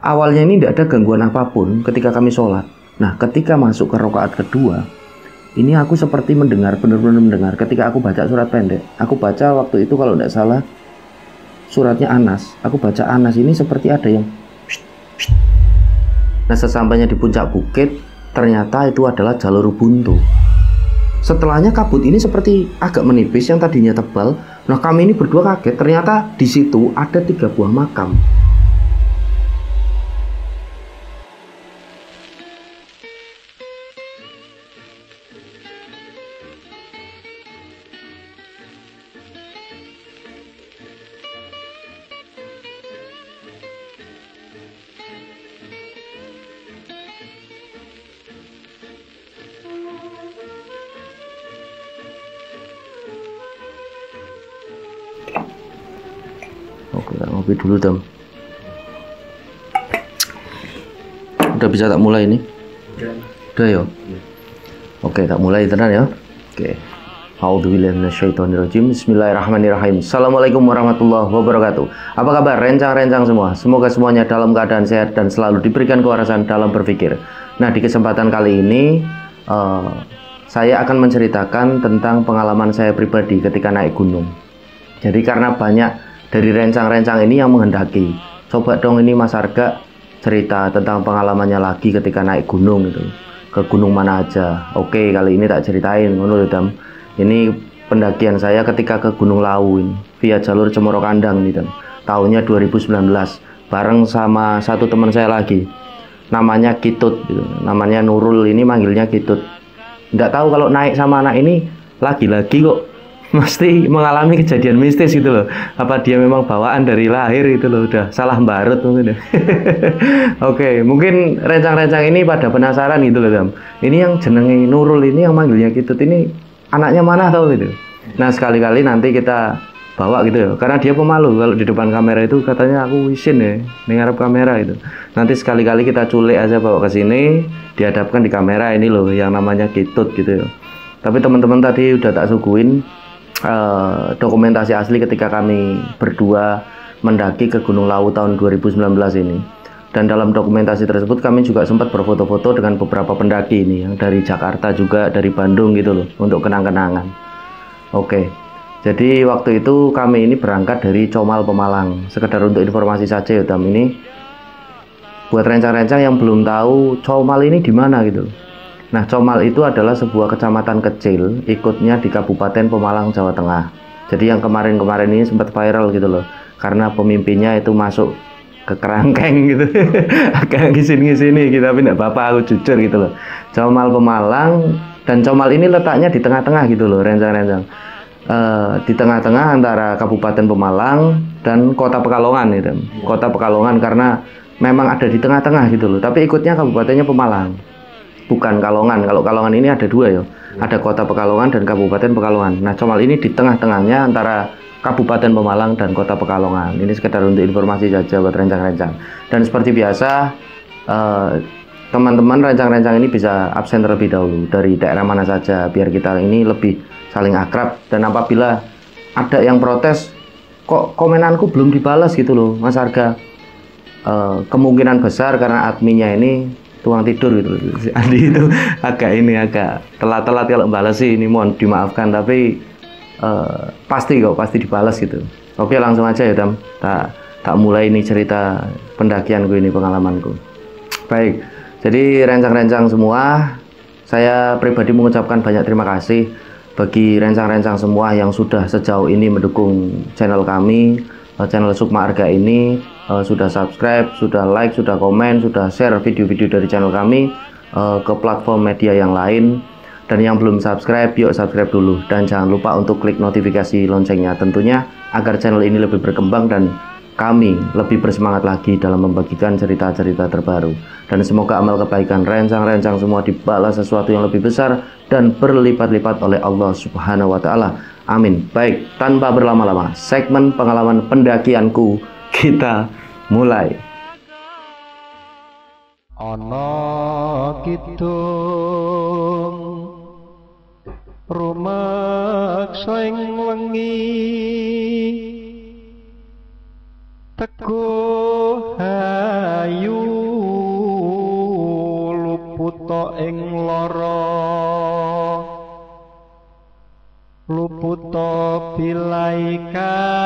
awalnya ini tidak ada gangguan apapun ketika kami sholat. Nah, ketika masuk ke rakaat kedua, ini aku seperti mendengar, benar-benar mendengar ketika aku baca surat pendek. Aku baca waktu itu kalau tidak salah suratnya Anas. Aku baca Anas ini seperti ada yang Nah, sesampainya di puncak bukit, ternyata itu adalah jalur buntu. Setelahnya kabut ini seperti agak menipis yang tadinya tebal. Nah, kami ini berdua kaget, ternyata di situ ada 3 buah makam. Oke, tak ngopi dulu, Dam. Udah bisa tak mulai ini? Udah ya? Oke, tak mulai tenan ya. Oke. A'udzubillahi minasyaitonirrajim. Bismillahirrahmanirrahim. Assalamualaikum warahmatullahi wabarakatuh. Apa kabar rencang-rencang semua? Semoga semuanya dalam keadaan sehat dan selalu diberikan kewarasan dalam berpikir. Nah, di kesempatan kali ini saya akan menceritakan tentang pengalaman saya pribadi ketika naik gunung. Jadi karena banyak dari rencang-rencang ini yang menghendaki, coba dong ini Mas Arga cerita tentang pengalamannya lagi ketika naik gunung gitu. Ke gunung mana aja. Oke, kali ini tak ceritain menurut Dam. Ini pendakian saya ketika ke Gunung Lawu ini, via jalur Cemoro Kandang nih, Dam. Tahunnya 2019 bareng sama satu teman saya lagi. Namanya Kitut gitu. Namanya Nurul, ini manggilnya Kitut. Nggak tahu kalau naik sama anak ini lagi-lagi kok mesti mengalami kejadian mistis gitu loh. Apa dia memang bawaan dari lahir gitu loh, udah salah barut mungkin ya. Oke, mungkin rencang-rencang ini pada penasaran gitu loh, Dam. Ini yang jenenge Nurul ini yang manggilnya Kitut ini anaknya mana tahu gitu. Nah, sekali-kali nanti kita bawa gitu ya. Karena dia pemalu kalau di depan kamera itu, katanya aku isin ya, ngarep kamera itu. Nanti sekali-kali kita culik aja bawa ke sini, dihadapkan di kamera ini loh yang namanya Kitut gitu ya. Tapi teman-teman tadi udah tak suguhin dokumentasi asli ketika kami berdua mendaki ke Gunung Lawu tahun 2019 ini. Dan dalam dokumentasi tersebut kami juga sempat berfoto-foto dengan beberapa pendaki ini yang dari Jakarta juga, dari Bandung gitu loh, untuk kenang-kenangan. Oke, jadi waktu itu kami ini berangkat dari Comal Pemalang. Sekedar untuk informasi saja ya, Dam, ini buat rencang-rencang yang belum tahu Comal ini di mana gitu. Nah, Comal itu adalah sebuah kecamatan kecil, ikutnya di Kabupaten Pemalang, Jawa Tengah. Jadi yang kemarin-kemarin ini sempat viral gitu loh, karena pemimpinnya itu masuk ke kerangkeng gitu. Agak ngisin-ngisini gitu, tapi enggak apa-apa, aku jujur gitu loh. Comal Pemalang, dan Comal ini letaknya di tengah-tengah gitu loh, rencang-rencang. Di tengah-tengah antara Kabupaten Pemalang dan Kota Pekalongan gitu. Kota Pekalongan karena memang ada di tengah-tengah gitu loh, tapi ikutnya kabupatennya Pemalang. Bukan Kalongan. Kalau Kalongan ini ada dua ya. Ada Kota Pekalongan dan Kabupaten Pekalongan. Nah, Comal ini di tengah-tengahnya antara Kabupaten Pemalang dan Kota Pekalongan. Ini sekedar untuk informasi saja buat rencang-rencang. Dan seperti biasa, teman-teman rencang-rencang ini bisa absen terlebih dahulu dari daerah mana saja, biar kita ini lebih saling akrab. Dan apabila ada yang protes, kok komenanku belum dibalas gitu loh, Mas Arga, kemungkinan besar karena adminnya ini tuang tidur gitu. Andi itu agak telat-telat kalau balas sih, ini mohon dimaafkan, tapi pasti dibalas gitu. Oke, langsung aja ya, Dam. Tak mulai ini cerita pendakianku ini, pengalamanku. Baik, jadi rencang-rencang semua, saya pribadi mengucapkan banyak terima kasih bagi rencang-rencang semua yang sudah sejauh ini mendukung channel kami, channel Sukma Arga ini. Sudah subscribe, sudah like, sudah komen, sudah share video-video dari channel kami ke platform media yang lain. Dan yang belum subscribe, yuk subscribe dulu. Dan jangan lupa untuk klik notifikasi loncengnya tentunya, agar channel ini lebih berkembang dan kami lebih bersemangat lagi dalam membagikan cerita-cerita terbaru. Dan semoga amal kebaikan rencang-rencang semua dibalas sesuatu yang lebih besar dan berlipat-lipat oleh Allah Subhanahu wa Ta'ala. Amin. Baik, tanpa berlama-lama, segmen pengalaman pendakianku kita mulai. Ana kidung rumaksa ing wengi Teguh hayu luputa ing lara, luputa bilai kabeh,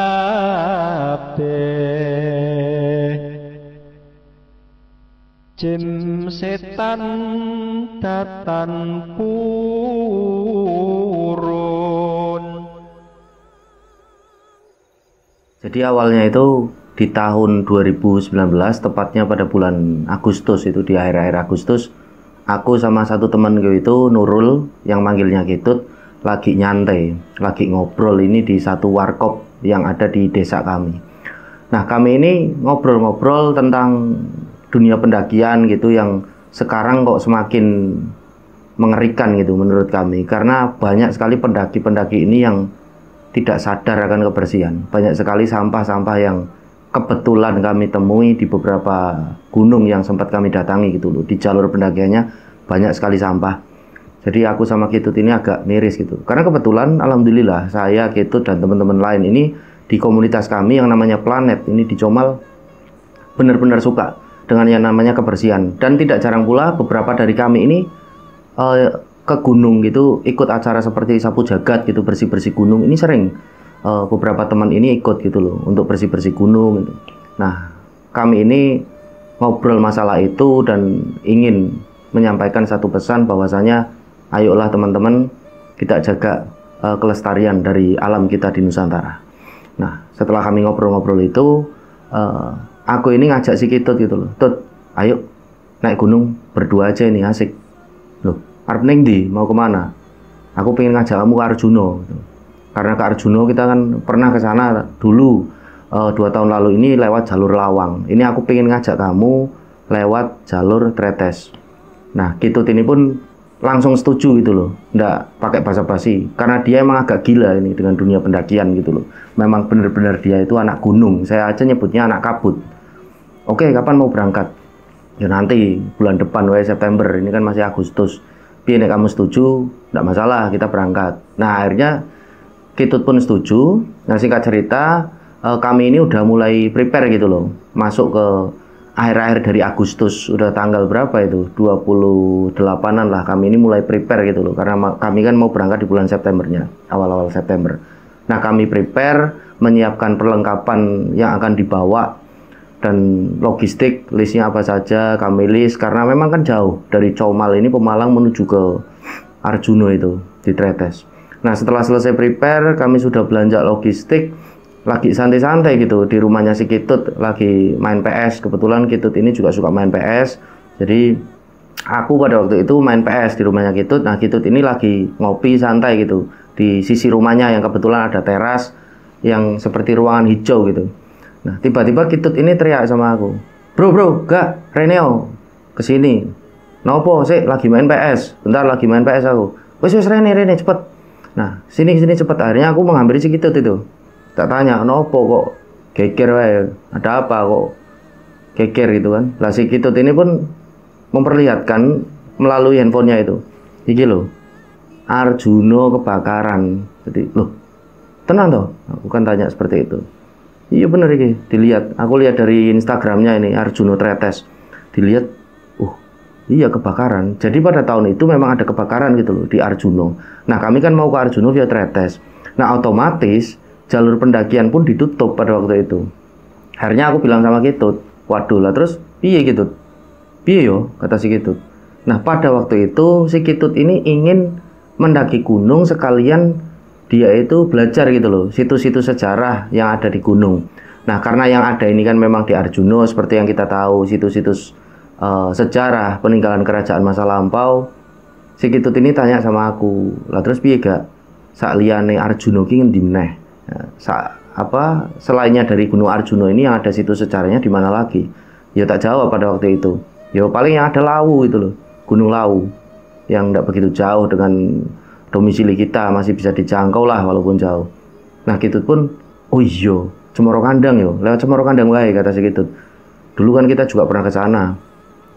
jin setan datan purun. Jadi awalnya itu di tahun 2019, tepatnya pada bulan Agustus, itu di akhir-akhir Agustus, aku sama satu teman gue itu, Nurul, yang manggilnya Kitut, lagi nyantai, lagi ngobrol ini di satu warkop yang ada di desa kami. Nah, kami ini ngobrol-ngobrol tentang dunia pendakian gitu, yang sekarang kok semakin mengerikan gitu menurut kami, karena banyak sekali pendaki-pendaki ini yang tidak sadar akan kebersihan. Banyak sekali sampah-sampah yang kebetulan kami temui di beberapa gunung yang sempat kami datangi gitu loh. Di jalur pendakiannya banyak sekali sampah. Jadi aku sama Kitut ini agak miris gitu. Karena kebetulan alhamdulillah saya, Kitut, dan teman-teman lain ini di komunitas kami yang namanya Planet ini di Comal benar-benar suka dengan yang namanya kebersihan. Dan tidak jarang pula beberapa dari kami ini ke gunung gitu, ikut acara seperti sapu jagat gitu, bersih-bersih gunung. Ini sering beberapa teman ini ikut gitu loh untuk bersih-bersih gunung gitu. Nah, kami ini ngobrol masalah itu dan ingin menyampaikan satu pesan bahwasanya ayolah teman-teman kita jaga kelestarian dari alam kita di Nusantara. Nah, setelah kami ngobrol-ngobrol itu aku ini ngajak si Kitut gitu loh. Tut, ayo naik gunung berdua aja ini, asik. Loh, arep ning ndi, mau kemana? Aku pengen ngajak kamu ke Arjuno gitu. Karena ke Arjuno kita kan pernah ke sana dulu 2 tahun lalu ini lewat jalur Lawang. Ini aku pengen ngajak kamu lewat jalur Tretes. Nah, Kitut ini pun langsung setuju gitu loh, nggak pakai basa-basi, karena dia emang agak gila ini dengan dunia pendakian gitu loh. Memang benar-benar dia itu anak gunung, saya aja nyebutnya anak kabut. Oke, kapan mau berangkat? Ya nanti bulan depan, September, ini kan masih Agustus. Biar kamu setuju, nggak masalah, kita berangkat. Nah, akhirnya Kitut pun setuju. Nah, singkat cerita, kami ini udah mulai prepare gitu loh, masuk ke akhir-akhir dari Agustus, udah tanggal berapa itu, 28-an lah, kami ini mulai prepare gitu loh, karena kami kan mau berangkat di bulan Septembernya, awal-awal September. Nah, kami prepare, menyiapkan perlengkapan yang akan dibawa, dan logistik, listnya apa saja, kami list, karena memang kan jauh, dari Comal ini, Pemalang menuju ke Arjuno itu, di Tretes. Nah, setelah selesai prepare, kami sudah belanja logistik, lagi santai-santai gitu di rumahnya si Kitut, lagi main PS. Kebetulan Kitut ini juga suka main PS, jadi aku pada waktu itu main PS di rumahnya Kitut. Nah, Kitut ini lagi ngopi santai gitu di sisi rumahnya yang kebetulan ada teras yang seperti ruangan hijau gitu. Nah, tiba-tiba Kitut ini teriak sama aku, bro, gak, Reneo, kesini. Nopo sih, lagi main PS, bentar lagi main PS aku. Wes Rene cepet. Nah, sini cepet. Akhirnya aku menghampiri si Kitut itu. Tak tanya, nopo kok geger wae, ada apa kok geger gitu kan. Lah si Kitut ini pun memperlihatkan melalui handphonenya itu, iki loh, Arjuno kebakaran. Jadi, loh, tenang toh? Aku kan tanya seperti itu. Iya bener iki, dilihat, aku lihat dari Instagramnya ini, Arjuno Tretes. Dilihat, iya kebakaran. Jadi pada tahun itu memang ada kebakaran gitu loh di Arjuno. Nah, kami kan mau ke Arjuno via Tretes. Nah, otomatis jalur pendakian pun ditutup pada waktu itu. Akhirnya aku bilang sama Kitut, waduh lah, terus piye Kitut? Piye yo, kata si Kitut. Nah, pada waktu itu si Kitut ini ingin mendaki gunung sekalian dia itu belajar gitu loh, situs-situs sejarah yang ada di gunung. Nah, karena yang ada ini kan memang di Arjuno, seperti yang kita tahu, situs-situs sejarah peninggalan kerajaan masa lampau. Si Kitut ini tanya sama aku, lah terus piye gak sakliyane Arjuno ki ngendi meneh? Selainnya dari Gunung Arjuno ini yang ada situs sejarahnya di mana lagi? Ya tak jawab pada waktu itu. Ya paling yang ada Lawu itu loh, Gunung Lawu, yang tidak begitu jauh dengan domisili kita, masih bisa dijangkau lah walaupun jauh. Nah, Kitut pun, oh iya, Cemoro Kandang yo, lewat Cemoro Kandang wae, kata si Kitut. Dulu kan kita juga pernah ke sana.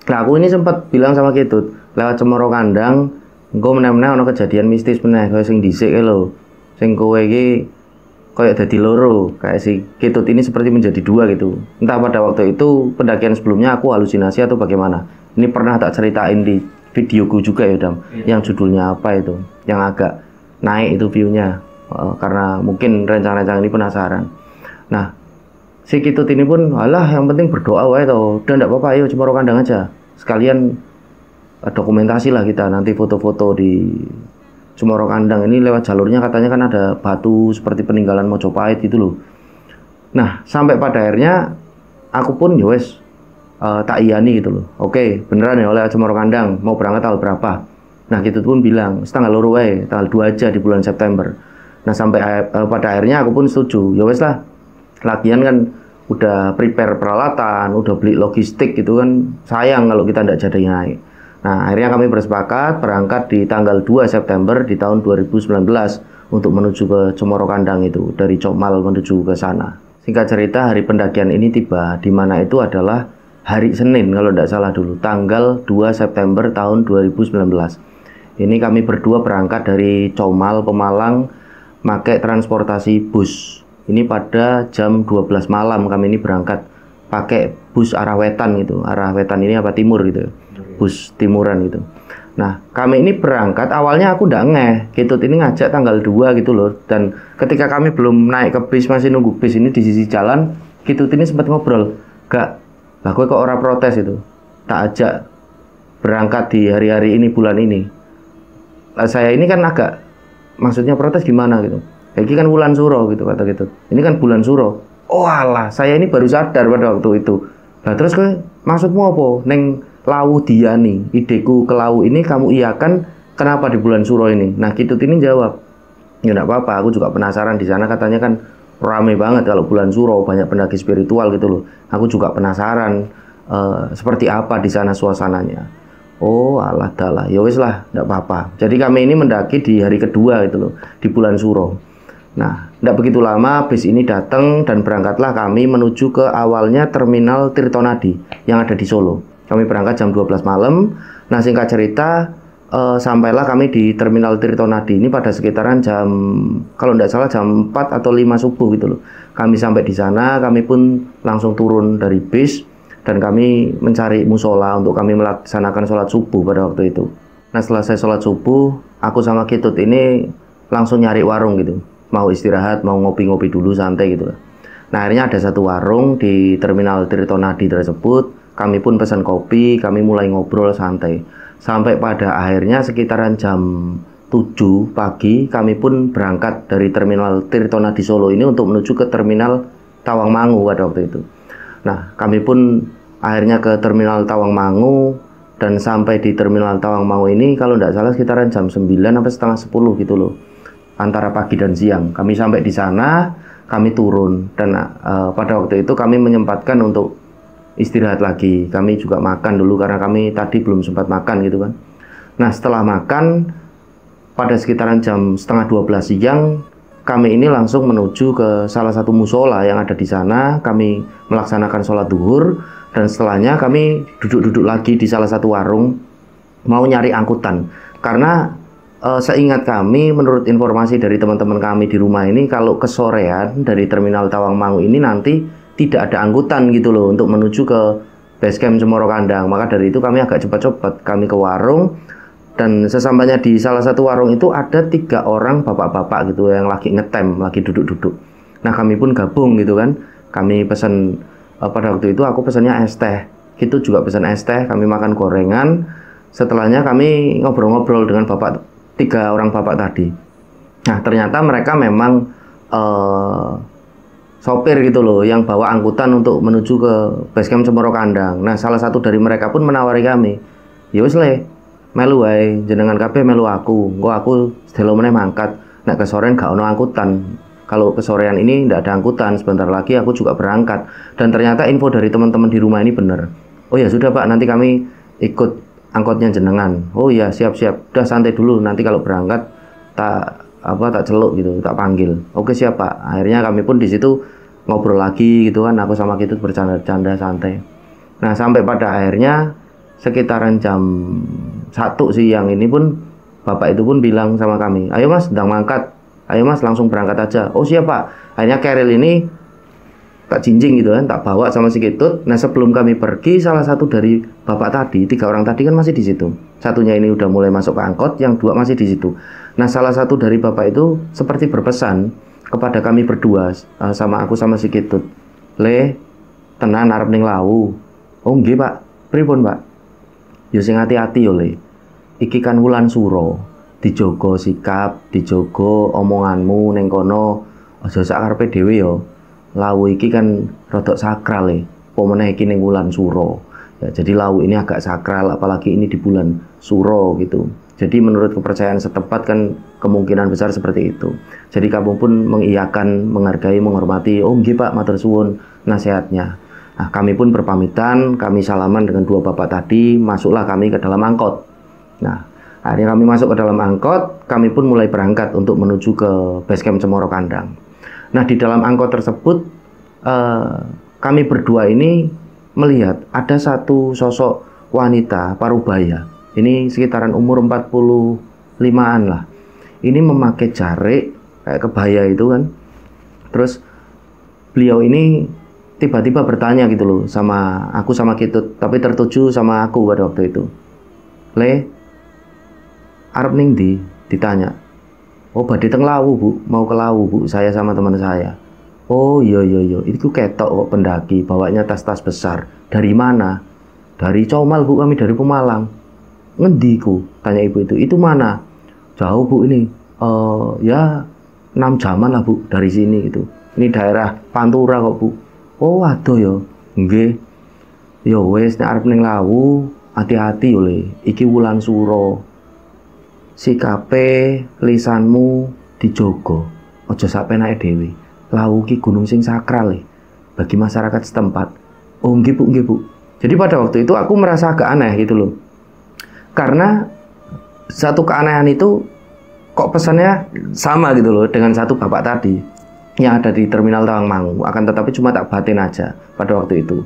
Nah, aku ini sempat bilang sama Kitut, lewat Cemoro Kandang, engko meneh-meneh ana kejadian mistis meneh kaya sing dhisik lho. Sing kowe iki kayak jadi loro, kayak si Ketut ini seperti menjadi dua gitu. Entah pada waktu itu pendakian sebelumnya aku halusinasi atau bagaimana. Ini pernah tak ceritain di videoku juga ya Dam, yang judulnya apa itu, yang agak naik itu view-nya, karena mungkin rencang-rencang ini penasaran. Nah, si Ketut ini pun, alah yang penting berdoa wae toh, udah enggak apa-apa, ayo Cemoro Kandang aja. Sekalian dokumentasi lah kita nanti foto-foto di Cemoro Kandang ini. Lewat jalurnya katanya kan ada batu seperti peninggalan Mojopahit gitu loh. Nah, sampai pada akhirnya aku pun yowes tak iyani gitu loh. Oke, beneran ya oleh Cemoro Kandang, mau berangkat tanggal berapa? Nah, gitu pun bilang, tanggal loro wae, tanggal 2 aja di bulan September. Nah, sampai pada akhirnya aku pun setuju. Yowes lah. Lagian kan udah prepare peralatan, udah beli logistik gitu kan. Sayang kalau kita nggak jadi naik. Nah, akhirnya kami bersepakat berangkat di tanggal 2 September di tahun 2019 untuk menuju ke Cemoro Kandang itu, dari Comal menuju ke sana. Singkat cerita, hari pendakian ini tiba, di mana itu adalah hari Senin kalau tidak salah dulu, tanggal 2 September tahun 2019. Ini kami berdua berangkat dari Comal, Pemalang, pakai transportasi bus. Ini pada jam 12 malam kami ini berangkat pakai bus arah wetan gitu. Arah wetan ini apa timur gitu, bus timuran gitu. Nah, kami ini berangkat, awalnya aku nggak ngeh, Ketut ini ngajak tanggal 2 gitu loh. Dan ketika kami belum naik ke bis, masih nunggu bis ini di sisi jalan, Ketut ini sempat ngobrol, gak, lah gue kok ora protes itu, tak ajak berangkat di hari-hari ini, bulan ini. Lah, saya ini kan agak, maksudnya protes gimana gitu. Ini kan bulan suro gitu kata Ketut. Ini kan bulan suro. Oh alah, saya ini baru sadar pada waktu itu. Nah terus gue, maksudmu apa? Neng Lawu Diani, ideku ke Lawu ini kamu iakan, kenapa di bulan suro ini? Nah Ketut ini jawab, ya enggak apa-apa, aku juga penasaran di sana katanya kan rame banget kalau bulan suro, banyak pendaki spiritual gitu loh. Aku juga penasaran seperti apa di sana suasananya. Oh alah dalah, ya wis lah, enggak apa-apa. Jadi kami ini mendaki di hari kedua gitu loh, di bulan suro. Nah, tidak begitu lama bis ini datang dan berangkatlah kami menuju ke awalnya terminal Tirtonadi yang ada di Solo. Kami berangkat jam 12 malam. Nah, singkat cerita, sampailah kami di terminal Tirtonadi ini pada sekitaran jam, kalau tidak salah jam 4 atau 5 subuh gitu loh. Kami sampai di sana, kami pun langsung turun dari bis dan kami mencari musola untuk kami melaksanakan sholat subuh pada waktu itu. Nah, selesai sholat subuh, aku sama Ketut ini langsung nyari warung gitu. Mau istirahat, mau ngopi-ngopi dulu santai gitu lah. Nah, akhirnya ada satu warung di terminal Tirtonadi tersebut. Kami pun pesan kopi, kami mulai ngobrol santai. Sampai pada akhirnya sekitaran jam 7 pagi, kami pun berangkat dari terminal Tirtonadi Solo ini untuk menuju ke terminal Tawangmangu pada waktu itu. Nah, kami pun akhirnya ke terminal Tawangmangu dan sampai di terminal Tawangmangu ini kalau tidak salah sekitaran jam 9 sampai setengah 10 gitu loh. Antara pagi dan siang. Kami sampai di sana, kami turun dan pada waktu itu kami menyempatkan untuk istirahat lagi. Kami juga makan dulu karena kami tadi belum sempat makan gitu kan. Nah, setelah makan pada sekitaran jam setengah 12 siang, kami ini langsung menuju ke salah satu musola yang ada di sana. Kami melaksanakan sholat duhur dan setelahnya kami duduk-duduk lagi di salah satu warung mau nyari angkutan karena seingat kami, menurut informasi dari teman-teman kami di rumah ini, kalau kesorean dari terminal Tawangmangu ini nanti tidak ada angkutan gitu loh untuk menuju ke basecamp Cemoro Kandang. Maka dari itu kami agak cepat-cepat kami ke warung dan sesampainya di salah satu warung itu ada 3 orang bapak-bapak gitu yang lagi ngetem, lagi duduk-duduk. Nah, kami pun gabung gitu kan. Kami pesan pada waktu itu aku pesannya es teh. Gitu juga pesan es teh, kami makan gorengan. Setelahnya kami ngobrol-ngobrol dengan 3 orang bapak tadi. Nah, ternyata mereka memang sopir gitu loh yang bawa angkutan untuk menuju ke basecamp Cemoro Kandang. Nah, salah satu dari mereka pun menawari kami, ya wis le, melu wae, jenengan kabeh melu aku. Engko aku sedelo meneh mangkat. Nek kesorean gak ono angkutan. Kalau kesorean ini ndak ada angkutan, sebentar lagi aku juga berangkat. Dan ternyata info dari teman-teman di rumah ini benar. Oh ya sudah Pak, nanti kami ikut angkotnya jenengan. Oh iya, siap-siap. Udah santai dulu, nanti kalau berangkat tak celuk gitu, tak panggil. Oke siap Pak. Akhirnya kami pun di situ ngobrol lagi gitu kan. Aku sama Ketut bercanda-canda santai. Nah, sampai pada akhirnya sekitaran jam 1 siang ini pun bapak itu pun bilang sama kami, ayo Mas, sedang mangkat. ayo mas langsung berangkat aja. Oh siap pak. Akhirnya keril ini tak jinjing gitu kan, tak bawa sama si Ketut. Nah sebelum kami pergi, salah satu dari bapak tadi, 3 orang tadi kan masih di situ. Satunya ini udah mulai masuk ke angkot, yang 2 masih di situ. Nah salah satu dari bapak itu seperti berpesan kepada kami berdua, sama aku sama si Ketut. Le, tenan arep ning Lawu. Oh nggih pak, pripun pak? Yo sing hati-hati yo le. Iki kan wulan suro, dijogo sikap, dijogo omonganmu ning kono, aja sak karepe dhewe yo. Lawu iki kan rodok sakral ya, pemeneh iki ning wulan suro. Ya, jadi Lawu ini agak sakral, apalagi ini di bulan suro gitu. Jadi menurut kepercayaan setempat kan kemungkinan besar seperti itu. Jadi kamu pun mengiyakan, menghargai, menghormati. Oh nggih Pak, matur suwun nasihatnya. Nah, kami pun berpamitan, kami salaman dengan 2 bapak tadi, masuklah kami ke dalam angkot. Nah, akhirnya kami masuk ke dalam angkot, kami pun mulai berangkat untuk menuju ke basecamp Cemoro Kandang. Nah di dalam angkot tersebut kami berdua ini melihat ada satu sosok wanita parubaya. Ini sekitaran umur 45-an lah. Ini memakai jarik kayak kebaya itu kan. Terus beliau ini tiba-tiba bertanya gitu loh sama aku sama Ketut, tapi tertuju sama aku pada waktu itu. Le, arep ning ndi? Ditanya. Oh badhe teng Lawu bu, mau ke Lawu bu, saya sama teman saya. Oh iya, itu ketok kok pendaki, bawanya tas-tas besar. Dari mana? Dari Comal bu, kami dari Pemalang. Ngendi ku? Tanya ibu itu. Itu mana? Jauh bu ini. Ya 6 jaman lah bu dari sini gitu. Ini daerah Pantura kok bu. Oh aduh yo, nggih. Yo wes nek arep ning Lawu, hati-hati yo le. Iki wulan suro. Sikape lisanmu dijogo, ojo sak penake dhewe. Lawu ki gunung sing sakral bagi masyarakat setempat. Oh nggih bu. Jadi pada waktu itu aku merasa agak aneh gitu loh. Karena satu keanehan itu kok pesannya sama gitu loh dengan satu bapak tadi yang ada di terminal Tawangmangu. Akan tetapi cuma tak batin aja pada waktu itu.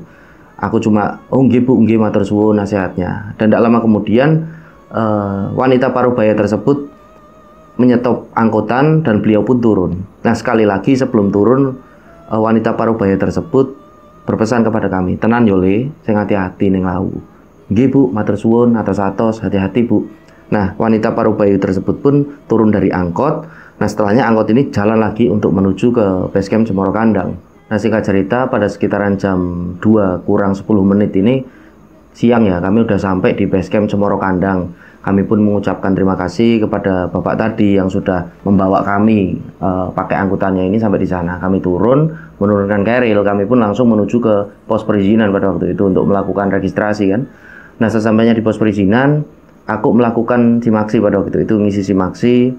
Aku cuma oh nggih bu, nggih matur suwun nasihatnya. Dan tidak lama kemudian wanita parubaya tersebut menyetop angkutan dan beliau pun turun. Nah sekali lagi sebelum turun wanita parubaya tersebut berpesan kepada kami, tenan yole, sing hati-hati ning Lawu. Nggih bu, matur suwun, atos-atos, hati-hati bu. Nah wanita parubaya tersebut pun turun dari angkot. Nah setelahnya angkot ini jalan lagi untuk menuju ke basecamp Cemoro Kandang. Nah singkat cerita pada sekitaran jam 2 kurang 10 menit ini siang ya, kami udah sampai di basecamp Cemoro Kandang. Kami pun mengucapkan terima kasih kepada bapak tadi yang sudah membawa kami pakai angkutannya ini sampai di sana. Kami turun, menurunkan keril, kami pun langsung menuju ke pos perizinan pada waktu itu untuk melakukan registrasi kan. Nah sesampainya di pos perizinan, aku melakukan simaksi pada waktu itu, ngisi simaksi.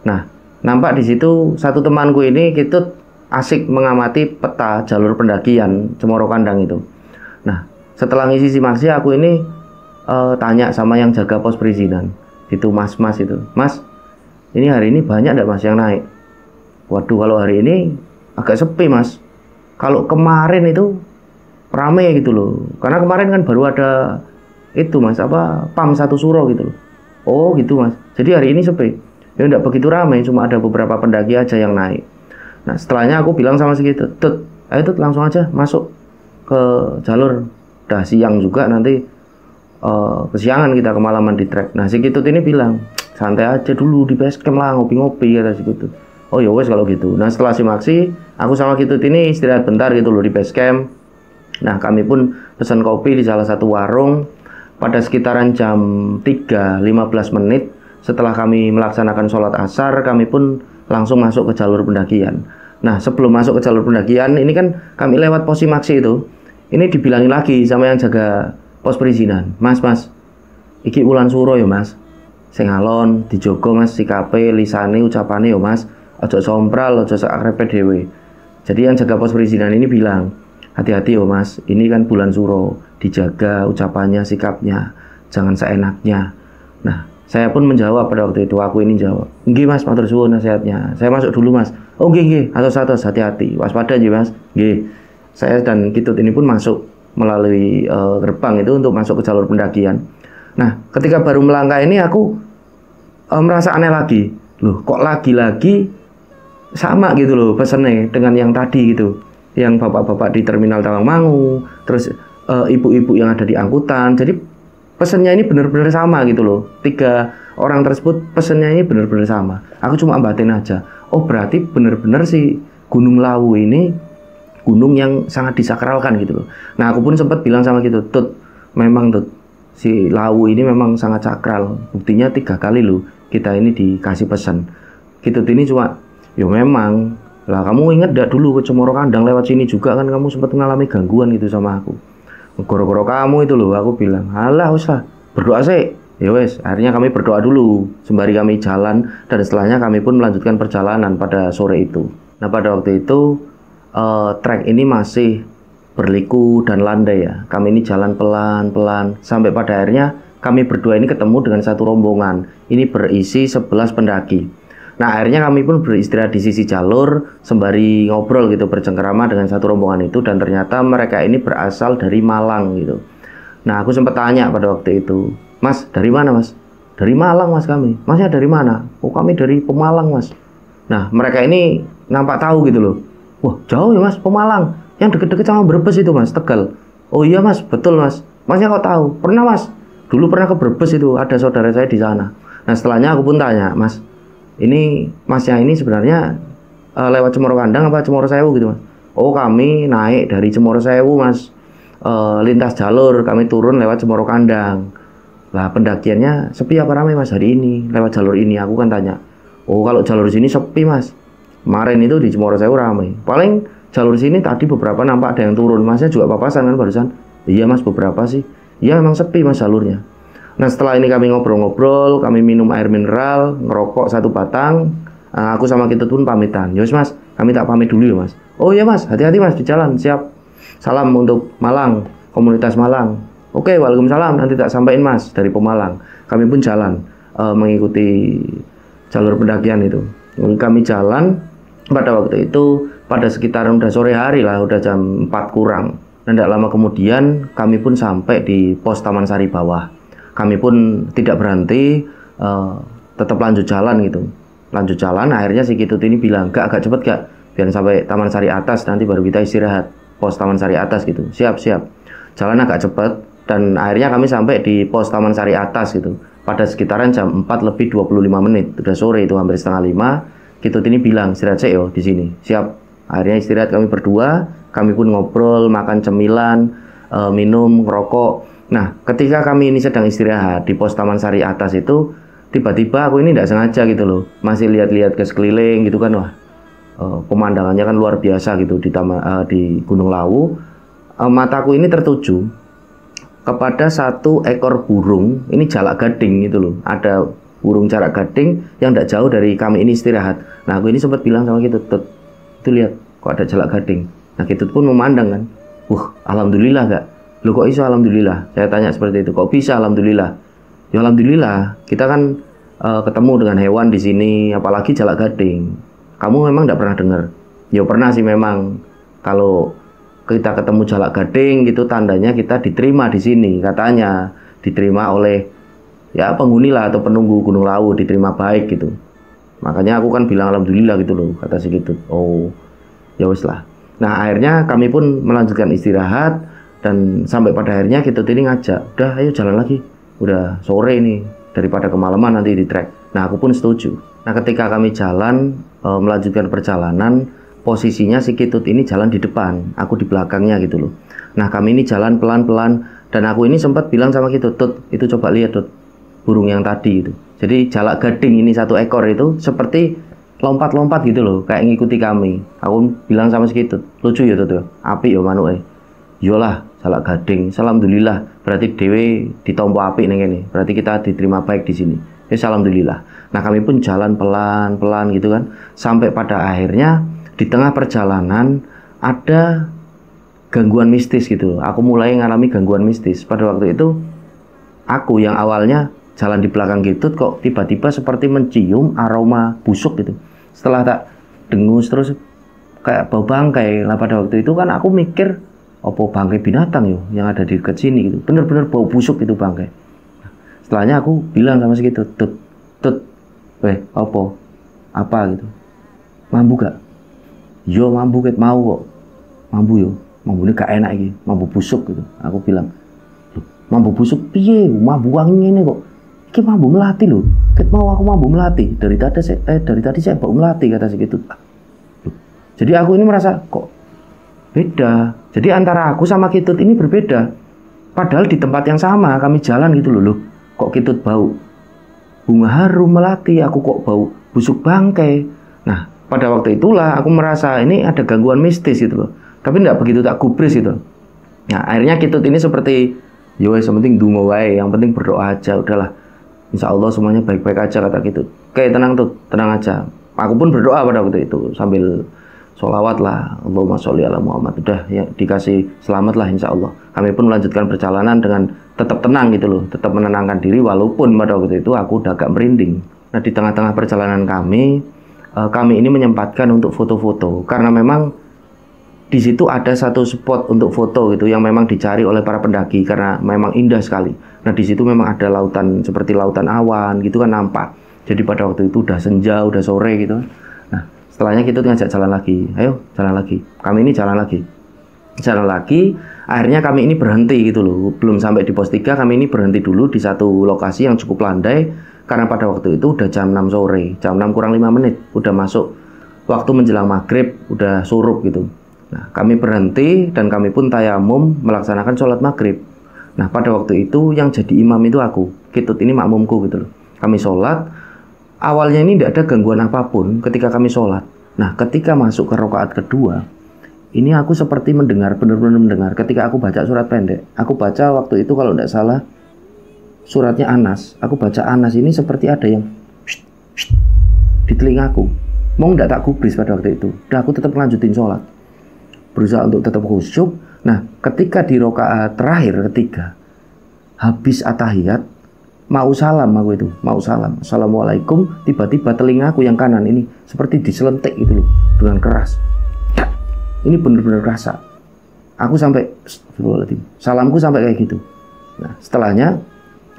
Nah nampak di situ satu temanku ini Ketut asik mengamati peta jalur pendakian Cemoro Kandang itu. Nah setelah ngisi simaksi aku ini tanya sama yang jaga pos perizinan itu mas itu, mas ini hari ini banyak enggak mas yang naik? Waduh kalau hari ini agak sepi mas, kalau kemarin itu rame gitu loh, karena kemarin kan baru ada itu mas apa PAM 1 Suro gitu loh. Oh gitu mas, jadi hari ini sepi ya, enggak begitu ramai, cuma ada beberapa pendaki aja yang naik. Nah setelahnya aku bilang sama si Ketut, ayo Tut langsung aja masuk ke jalur, udah siang juga nanti kesiangan kita kemalaman di trek. Nah si Ketut ini bilang santai aja dulu di basecamp lah, ngopi-ngopi kata si Ketut. Oh ya wes kalau gitu. Nah setelah simaksi aku sama Ketut ini istirahat bentar gitu loh di basecamp. Nah kami pun pesan kopi di salah satu warung. Pada sekitaran jam 3.15 menit setelah kami melaksanakan sholat asar, kami pun langsung masuk ke jalur pendakian. Nah sebelum masuk ke jalur pendakian ini kan kami lewat pos simaksi itu. Ini dibilangin lagi sama yang jaga pos perizinan, mas, iki wulan suro ya mas, sing alon, dijogo mas, sikape, lisane, ucapane ya mas, ojo sompral, ojo sakrepe dhewe. Jadi yang jaga pos perizinan ini bilang, hati-hati ya mas, ini kan bulan suro, dijaga ucapannya, sikapnya, jangan seenaknya. Nah, saya pun menjawab pada waktu itu, aku ini jawab, nggih mas, matur suwun nasihatnya, saya masuk dulu mas. Oh nggih, atos-atos, hati-hati, waspada aja mas, nggih. Saya dan Ketut ini pun masuk melalui gerbang itu untuk masuk ke jalur pendakian. Nah ketika baru melangkah ini aku merasa aneh lagi, loh kok lagi-lagi sama gitu loh pesannya dengan yang tadi gitu, yang bapak-bapak di terminal Tawangmangu, terus ibu-ibu yang ada di angkutan. Jadi pesannya ini benar-benar sama gitu loh. 3 orang tersebut pesannya ini benar-benar sama. Aku cuma batin aja, oh berarti benar-benar si Gunung Lawu ini gunung yang sangat disakralkan gitu loh. Nah aku pun sempat bilang sama gitu, Tut, memang Tut, si Lawu ini memang sangat sakral. Buktinya 3 kali loh kita ini dikasih pesan. Gitu ini cuma, yo memang lah, kamu inget gak dulu ke Cemoro Kandang lewat sini juga kan kamu sempat mengalami gangguan gitu sama aku. Goro-goro kamu itu loh, aku bilang, alah usah berdoa sih. Ya wes, akhirnya kami berdoa dulu sembari kami jalan, dan setelahnya kami pun melanjutkan perjalanan pada sore itu. Nah pada waktu itu trek ini masih berliku dan landai ya. Kami ini jalan pelan-pelan sampai pada akhirnya kami berdua ini ketemu dengan satu rombongan. Ini berisi 11 pendaki. Nah akhirnya kami pun beristirahat di sisi jalur sembari ngobrol gitu, bercengkerama dengan satu rombongan itu, dan ternyata mereka ini berasal dari Malang gitu. Nah aku sempat tanya pada waktu itu, Mas dari mana Mas? Dari Malang Mas kami. Masnya dari mana? Oh kami dari Pemalang Mas. Nah mereka ini nampak tahu gitu loh. Wah jauh ya Mas, Pemalang, yang deket-deket sama Brebes itu Mas, Tegal. Oh iya Mas, betul Mas. Masnya kok tahu? Pernah Mas, dulu pernah ke Brebes itu, ada saudara saya di sana. Nah setelahnya aku pun tanya, Mas, ini Masnya ini sebenarnya lewat Cemoro Kandang apa Cemoro Sewu gitu Mas? Oh kami naik dari Cemoro Sewu Mas, lintas jalur, kami turun lewat Cemoro Kandang. Lah pendakiannya sepi apa ramai Mas hari ini lewat jalur ini? Aku kan tanya, oh kalau jalur sini sepi Mas. Kemarin itu di Cemoro Sewu ramai. Paling jalur sini tadi beberapa nampak ada yang turun. Masnya juga papasan kan barusan? Iya Mas beberapa sih. Iya memang sepi Mas jalurnya. Nah setelah ini kami ngobrol-ngobrol, kami minum air mineral, ngerokok 1 batang. Aku sama kita pun pamitan. Yos Mas, kami tak pamit dulu ya Mas. Oh iya Mas, hati-hati Mas di jalan. Siap. Salam untuk Malang, komunitas Malang. Oke, waalaikumsalam. Nanti tak sampaikan Mas dari Pemalang. Kami pun jalan mengikuti jalur pendakian itu. Kami jalan. Pada waktu itu, pada sekitaran udah sore hari lah, udah jam 4 kurang. Dan tidak lama kemudian, kami pun sampai di pos Taman Sari Bawah. Kami pun tidak berhenti, tetap lanjut jalan gitu. Lanjut jalan, akhirnya si Kitut ini bilang, agak cepet gak? Biar sampai Taman Sari atas, nanti baru kita istirahat. Pos Taman Sari atas gitu. Siap, siap. Jalan agak cepet, dan akhirnya kami sampai di pos Taman Sari atas gitu. Pada sekitaran jam 4 lebih 25 menit. Udah sore itu, hampir setengah 5. Kitut ini bilang, istirahat saya yo di sini. Siap. Akhirnya istirahat kami berdua. Kami pun ngobrol, makan cemilan, minum, ngerokok. Nah, ketika kami ini sedang istirahat di pos Taman Sari atas itu, tiba-tiba aku ini tidak sengaja gitu loh, masih lihat-lihat ke sekeliling gitu kan, wah, pemandangannya kan luar biasa gitu di Gunung Lawu. Mataku ini tertuju kepada satu ekor burung, ini jalak gading gitu loh. Ada burung jalak gading yang tidak jauh dari kami ini istirahat. Nah aku ini sempat bilang sama Kitut, Tut, itu lihat kok ada jalak gading. Nah Kitut pun memandang kan, alhamdulillah gak? Loh kok iso alhamdulillah? Saya tanya seperti itu, kok bisa alhamdulillah? Ya alhamdulillah, kita kan ketemu dengan hewan di sini, apalagi jalak gading. Kamu memang tidak pernah dengar? Ya pernah sih memang. Kalau kita ketemu jalak gading gitu, tandanya kita diterima di sini, katanya diterima oleh ya penghuni lah atau penunggu Gunung Lawu, diterima baik gitu. Makanya aku kan bilang alhamdulillah gitu loh, kata si Kitut. Oh ya wes lah. Nah akhirnya kami pun melanjutkan istirahat, dan sampai pada akhirnya Kitut ini ngajak, udah ayo jalan lagi, udah sore ini, daripada kemalaman nanti di trek. Nah aku pun setuju. Nah ketika kami jalan melanjutkan perjalanan, posisinya si Kitut ini jalan di depan, aku di belakangnya gitu loh. Nah kami ini jalan pelan-pelan, dan aku ini sempat bilang sama Kitut, Tut, itu coba lihat Tut, burung yang tadi itu. Jadi jalak gading ini 1 ekor itu seperti lompat-lompat gitu loh, kayak ngikuti kami. Aku bilang sama si Kitut, lucu ya Tut, apik ya manuke. Yolah jalak gading, alhamdulillah, berarti dewe ditompo apik ning kene, berarti kita diterima baik di sini. Ya alhamdulillah. Nah kami pun jalan pelan-pelan gitu kan, sampai pada akhirnya di tengah perjalanan ada gangguan mistis gitu. Aku mulai ngalami gangguan mistis. Pada waktu itu aku yang awalnya jalan di belakang Kitut kok tiba-tiba seperti mencium aroma busuk gitu. Setelah tak dengus terus kayak bau bangkai. Lah pada waktu itu kan aku mikir, opo bangkai binatang yo yang ada di dekat sini gitu. Bener-bener bau busuk itu bangkai. Setelahnya aku bilang sama si Kitut, Tut, weh opo? Apa gitu? mambu gak? Yo mambu ket mau kok. Mambu yo. Mambu ini gak enak iki, mambu busuk gitu. Aku bilang, "Loh, mambu busuk piye? Mambu wangi ngene kok. Iki mambu melati lho. Ket mau aku mambu melati. Dari tadi saya bau melati," kata si Ketut. Loh, jadi aku ini merasa kok beda. Jadi antara aku sama Ketut ini berbeda. Padahal di tempat yang sama kami jalan gitu loh. Kok Ketut bau bunga harum melati, aku kok bau busuk bangkai. Nah, pada waktu itulah aku merasa ini ada gangguan mistis gitu loh. Tapi tidak begitu tak gubris gitu. Nah, akhirnya Ketut ini seperti, yo yang penting dungo wae, yang penting berdoa aja, udahlah. Insya Allah semuanya baik-baik aja, kata Ketut. Oke, tenang Tut, tenang aja. Aku pun berdoa pada waktu itu sambil sholawat lah, Allahumma sholli ala Muhammad. Udah ya dikasih selamat lah insya Allah. Kami pun melanjutkan perjalanan dengan tetap tenang gitu loh, tetap menenangkan diri walaupun pada waktu itu aku udah agak merinding. Nah, di tengah-tengah perjalanan kami ini menyempatkan untuk foto-foto karena memang di situ ada satu spot untuk foto gitu yang memang dicari oleh para pendaki karena memang indah sekali. Nah, di situ memang ada lautan seperti lautan awan gitu kan nampak. Jadi pada waktu itu udah senja, udah sore gitu. Nah, setelahnya kita ngajak jalan lagi. Ayo, jalan lagi. Kami ini jalan lagi. Jalan lagi, akhirnya kami ini berhenti gitu loh. Belum sampai di pos 3, kami ini berhenti dulu di satu lokasi yang cukup landai karena pada waktu itu udah jam 6 sore, jam 6 kurang 5 menit, udah masuk waktu menjelang maghrib, udah surup gitu. Nah, kami berhenti dan kami pun tayamum melaksanakan sholat maghrib. Nah, pada waktu itu yang jadi imam itu aku, Ketut ini makmumku gitu loh. Kami sholat, awalnya ini tidak ada gangguan apapun ketika kami sholat. Nah, ketika masuk ke rakaat kedua, ini aku seperti mendengar, benar-benar mendengar. Ketika aku baca surat pendek, aku baca waktu itu kalau tidak salah suratnya Anas. Aku baca Anas ini seperti ada yang di telingaku. Mau tidak tak gubris pada waktu itu. Dan aku tetap lanjutin sholat, berusaha untuk tetap khusyuk. Nah, ketika di rakaat terakhir ketiga, habis atahiyat, mau salam aku itu, mau salam, assalamualaikum, tiba-tiba telingaku yang kanan ini seperti diselentik gitu loh, dengan keras. Ini benar-benar kerasa. Aku sampai, salamku sampai kayak gitu. Nah, setelahnya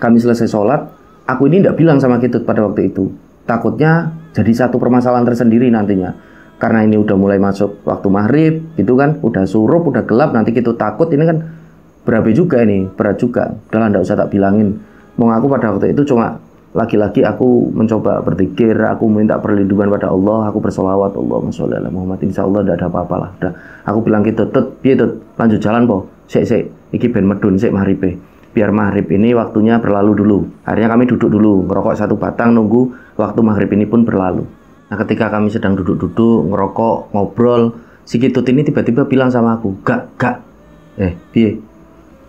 kami selesai sholat, aku ini tidak bilang sama Ketut pada waktu itu. Takutnya jadi satu permasalahan tersendiri nantinya. Karena ini udah mulai masuk waktu maghrib, gitu kan, udah surup, udah gelap, nanti Ketut takut, ini kan berabe juga ini, berat juga. Udahlah, nggak usah tak bilangin. Mau aku pada waktu itu cuma lagi-lagi aku mencoba berzikir, aku minta perlindungan pada Allah, aku bersolawat, Allahumma sholli ala Muhammad, insya Allah tidak ada apa-apa lah. Udah, aku bilang gitu, Tut, piye Tut, lanjut jalan po, sik, iki ben medun, sik maghrib, biar maghrib ini waktunya berlalu dulu. Akhirnya kami duduk dulu, ngerokok satu batang, nunggu waktu maghrib ini pun berlalu. Nah, ketika kami sedang duduk-duduk, ngerokok, ngobrol, si Ketut ini tiba-tiba bilang sama aku, gak, piye,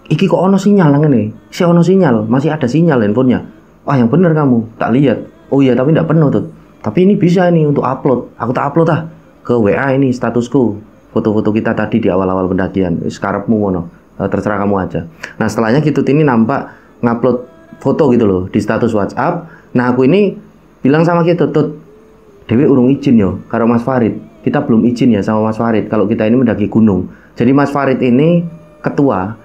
iki kok ono sinyal ngene, si ono sinyal, masih ada sinyal handphonenya. Wah, yang bener kamu, tak lihat. Oh iya, tapi tidak penuh tuh. Tapi ini bisa ini untuk upload. Aku tak upload ke WA ini statusku. Foto-foto kita tadi di awal-awal pendakian. Sekarapmu ngono. Terserah kamu aja. Nah, setelahnya Ketut ini nampak ngupload foto gitu loh di status WhatsApp. Nah, aku ini bilang sama Ketut, Tut, Dewi urung izin yo karo Mas Farid. Kita belum izin ya sama Mas Farid kalau kita ini mendaki gunung. Jadi Mas Farid ini ketua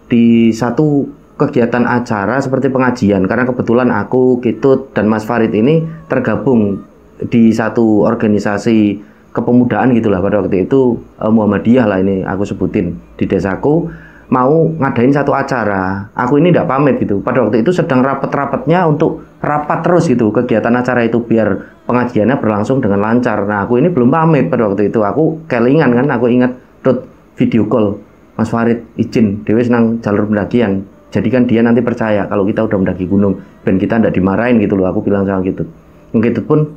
di satu kegiatan acara seperti pengajian, karena kebetulan aku, Ketut, dan Mas Farid ini tergabung di satu organisasi kepemudaan gitulah pada waktu itu, Muhammadiyah lah ini aku sebutin, di desaku mau ngadain satu acara. Aku ini tidak pamit gitu, pada waktu itu sedang rapet-rapetnya untuk rapat terus gitu kegiatan acara itu biar pengajiannya berlangsung dengan lancar. Nah, aku ini belum pamit pada waktu itu, aku kelingan kan, aku ingat Tut, video call Mas Farid izin Dewi senang jalur pendakian. Jadi kan dia nanti percaya kalau kita udah mendaki gunung, dan kita ndak dimarahin gitu loh. Aku bilang sama Ketut. Ketut pun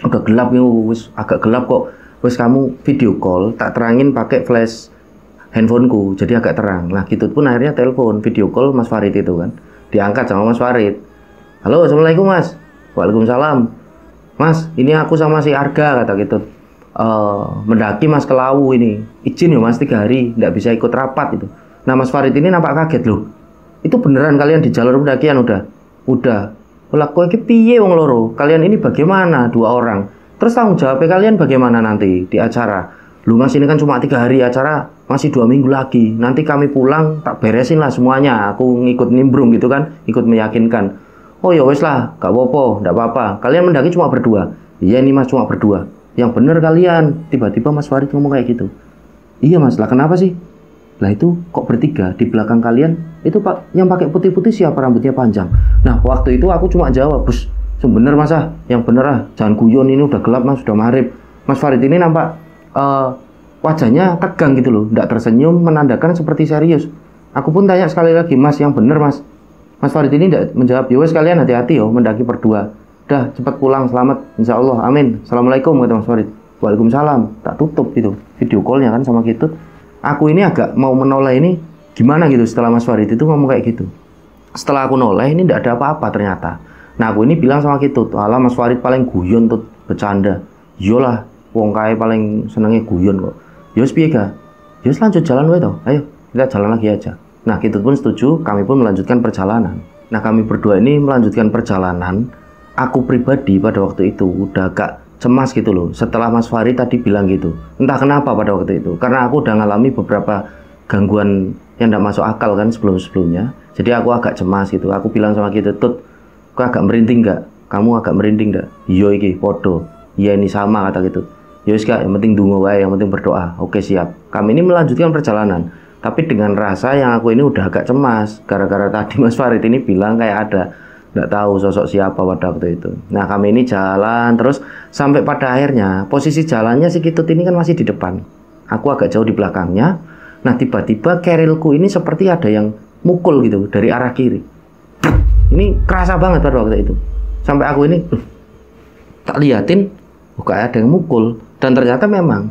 udah gelap nih, wis agak gelap kok. Wis kamu video call, tak terangin pakai flash handphoneku, jadi agak terang. Nah, Ketut pun akhirnya telepon video call Mas Farid itu kan. Diangkat sama Mas Farid. Halo, assalamualaikum Mas. Waalaikumsalam. Mas, ini aku sama si Arga, kata Ketut. Mendaki Mas ke Lawu ini. Izin ya Mas 3 hari, ndak bisa ikut rapat itu. Nah, Mas Farid ini nampak kaget loh. Itu beneran kalian di jalur pendakian udah. Lah kowe iki piye wong loro? Kalian ini bagaimana 2 orang? Terus tanggung jawabnya kalian bagaimana nanti di acara? Lu Mas, ini kan cuma 3 hari acara, masih 2 minggu lagi. Nanti kami pulang tak beresin lah semuanya. Aku ngikut nimbrung gitu kan, ikut meyakinkan. Oh ya wes lah, gak apa-apa, ndak apa-apa. Kalian mendaki cuma berdua. Iya ini Mas, cuma berdua. yang bener kalian. Tiba-tiba Mas Farid ngomong kayak gitu. Iya Mas, lah kenapa sih? Lah itu kok bertiga di belakang kalian itu Pak yang pakai putih-putih siapa rambutnya panjang? Nah waktu itu aku cuma jawab, Bus, bener Mas ah, yang bener ah, jangan guyon, ini udah gelap Mas, udah maghrib. Mas Farid ini nampak wajahnya tegang gitu loh, tidak tersenyum, menandakan seperti serius. Aku pun tanya sekali lagi, Mas yang bener Mas. Mas Farid ini tidak menjawab. Ya wes kalian hati-hati yo, mendaki berdua. Dah cepat pulang selamat, insya Allah, amin. Assalamualaikum kata Mas Farid. Waalaikumsalam. Tak tutup gitu video callnya kan sama gitu. Aku ini agak mau menoleh ini gimana gitu setelah Mas Farid itu ngomong kayak gitu. Setelah aku noleh ini tidak ada apa-apa ternyata. Nah aku ini bilang sama gitu, alah Mas Farid paling guyon tuh, bercanda. Iyalah, wong kae paling senengnya guyon kok. Yos piye ga? Yos lanjut jalan wae toh. Ayo, kita jalan lagi aja. Nah, kita pun setuju, kami pun melanjutkan perjalanan. Nah, kami berdua ini melanjutkan perjalanan. Aku pribadi pada waktu itu udah agak cemas gitu loh. Setelah Mas Farid tadi bilang gitu. Entah kenapa pada waktu itu. Karena aku udah ngalami beberapa gangguan yang tidak masuk akal kan sebelum-sebelumnya. Jadi aku agak cemas gitu. Aku bilang sama gitu, Tut, kok agak merinding gak? Kamu agak merinding gak? Iya iki, podo. Iya ini sama kata gitu. Yus kak, yang penting dungo wae, yang penting berdoa. Oke siap. Kami ini melanjutkan perjalanan, tapi dengan rasa yang aku ini udah agak cemas. Gara-gara tadi Mas Farid ini bilang kayak ada, nggak tahu sosok siapa pada waktu itu. Nah kami ini jalan terus sampai pada akhirnya posisi jalannya si Kitut ini kan masih di depan. Aku agak jauh di belakangnya. Nah tiba-tiba kerilku ini seperti ada yang mukul gitu dari arah kiri. Ini kerasa banget pada waktu itu. Sampai aku ini tak liatin, kayak ada yang mukul. Dan ternyata memang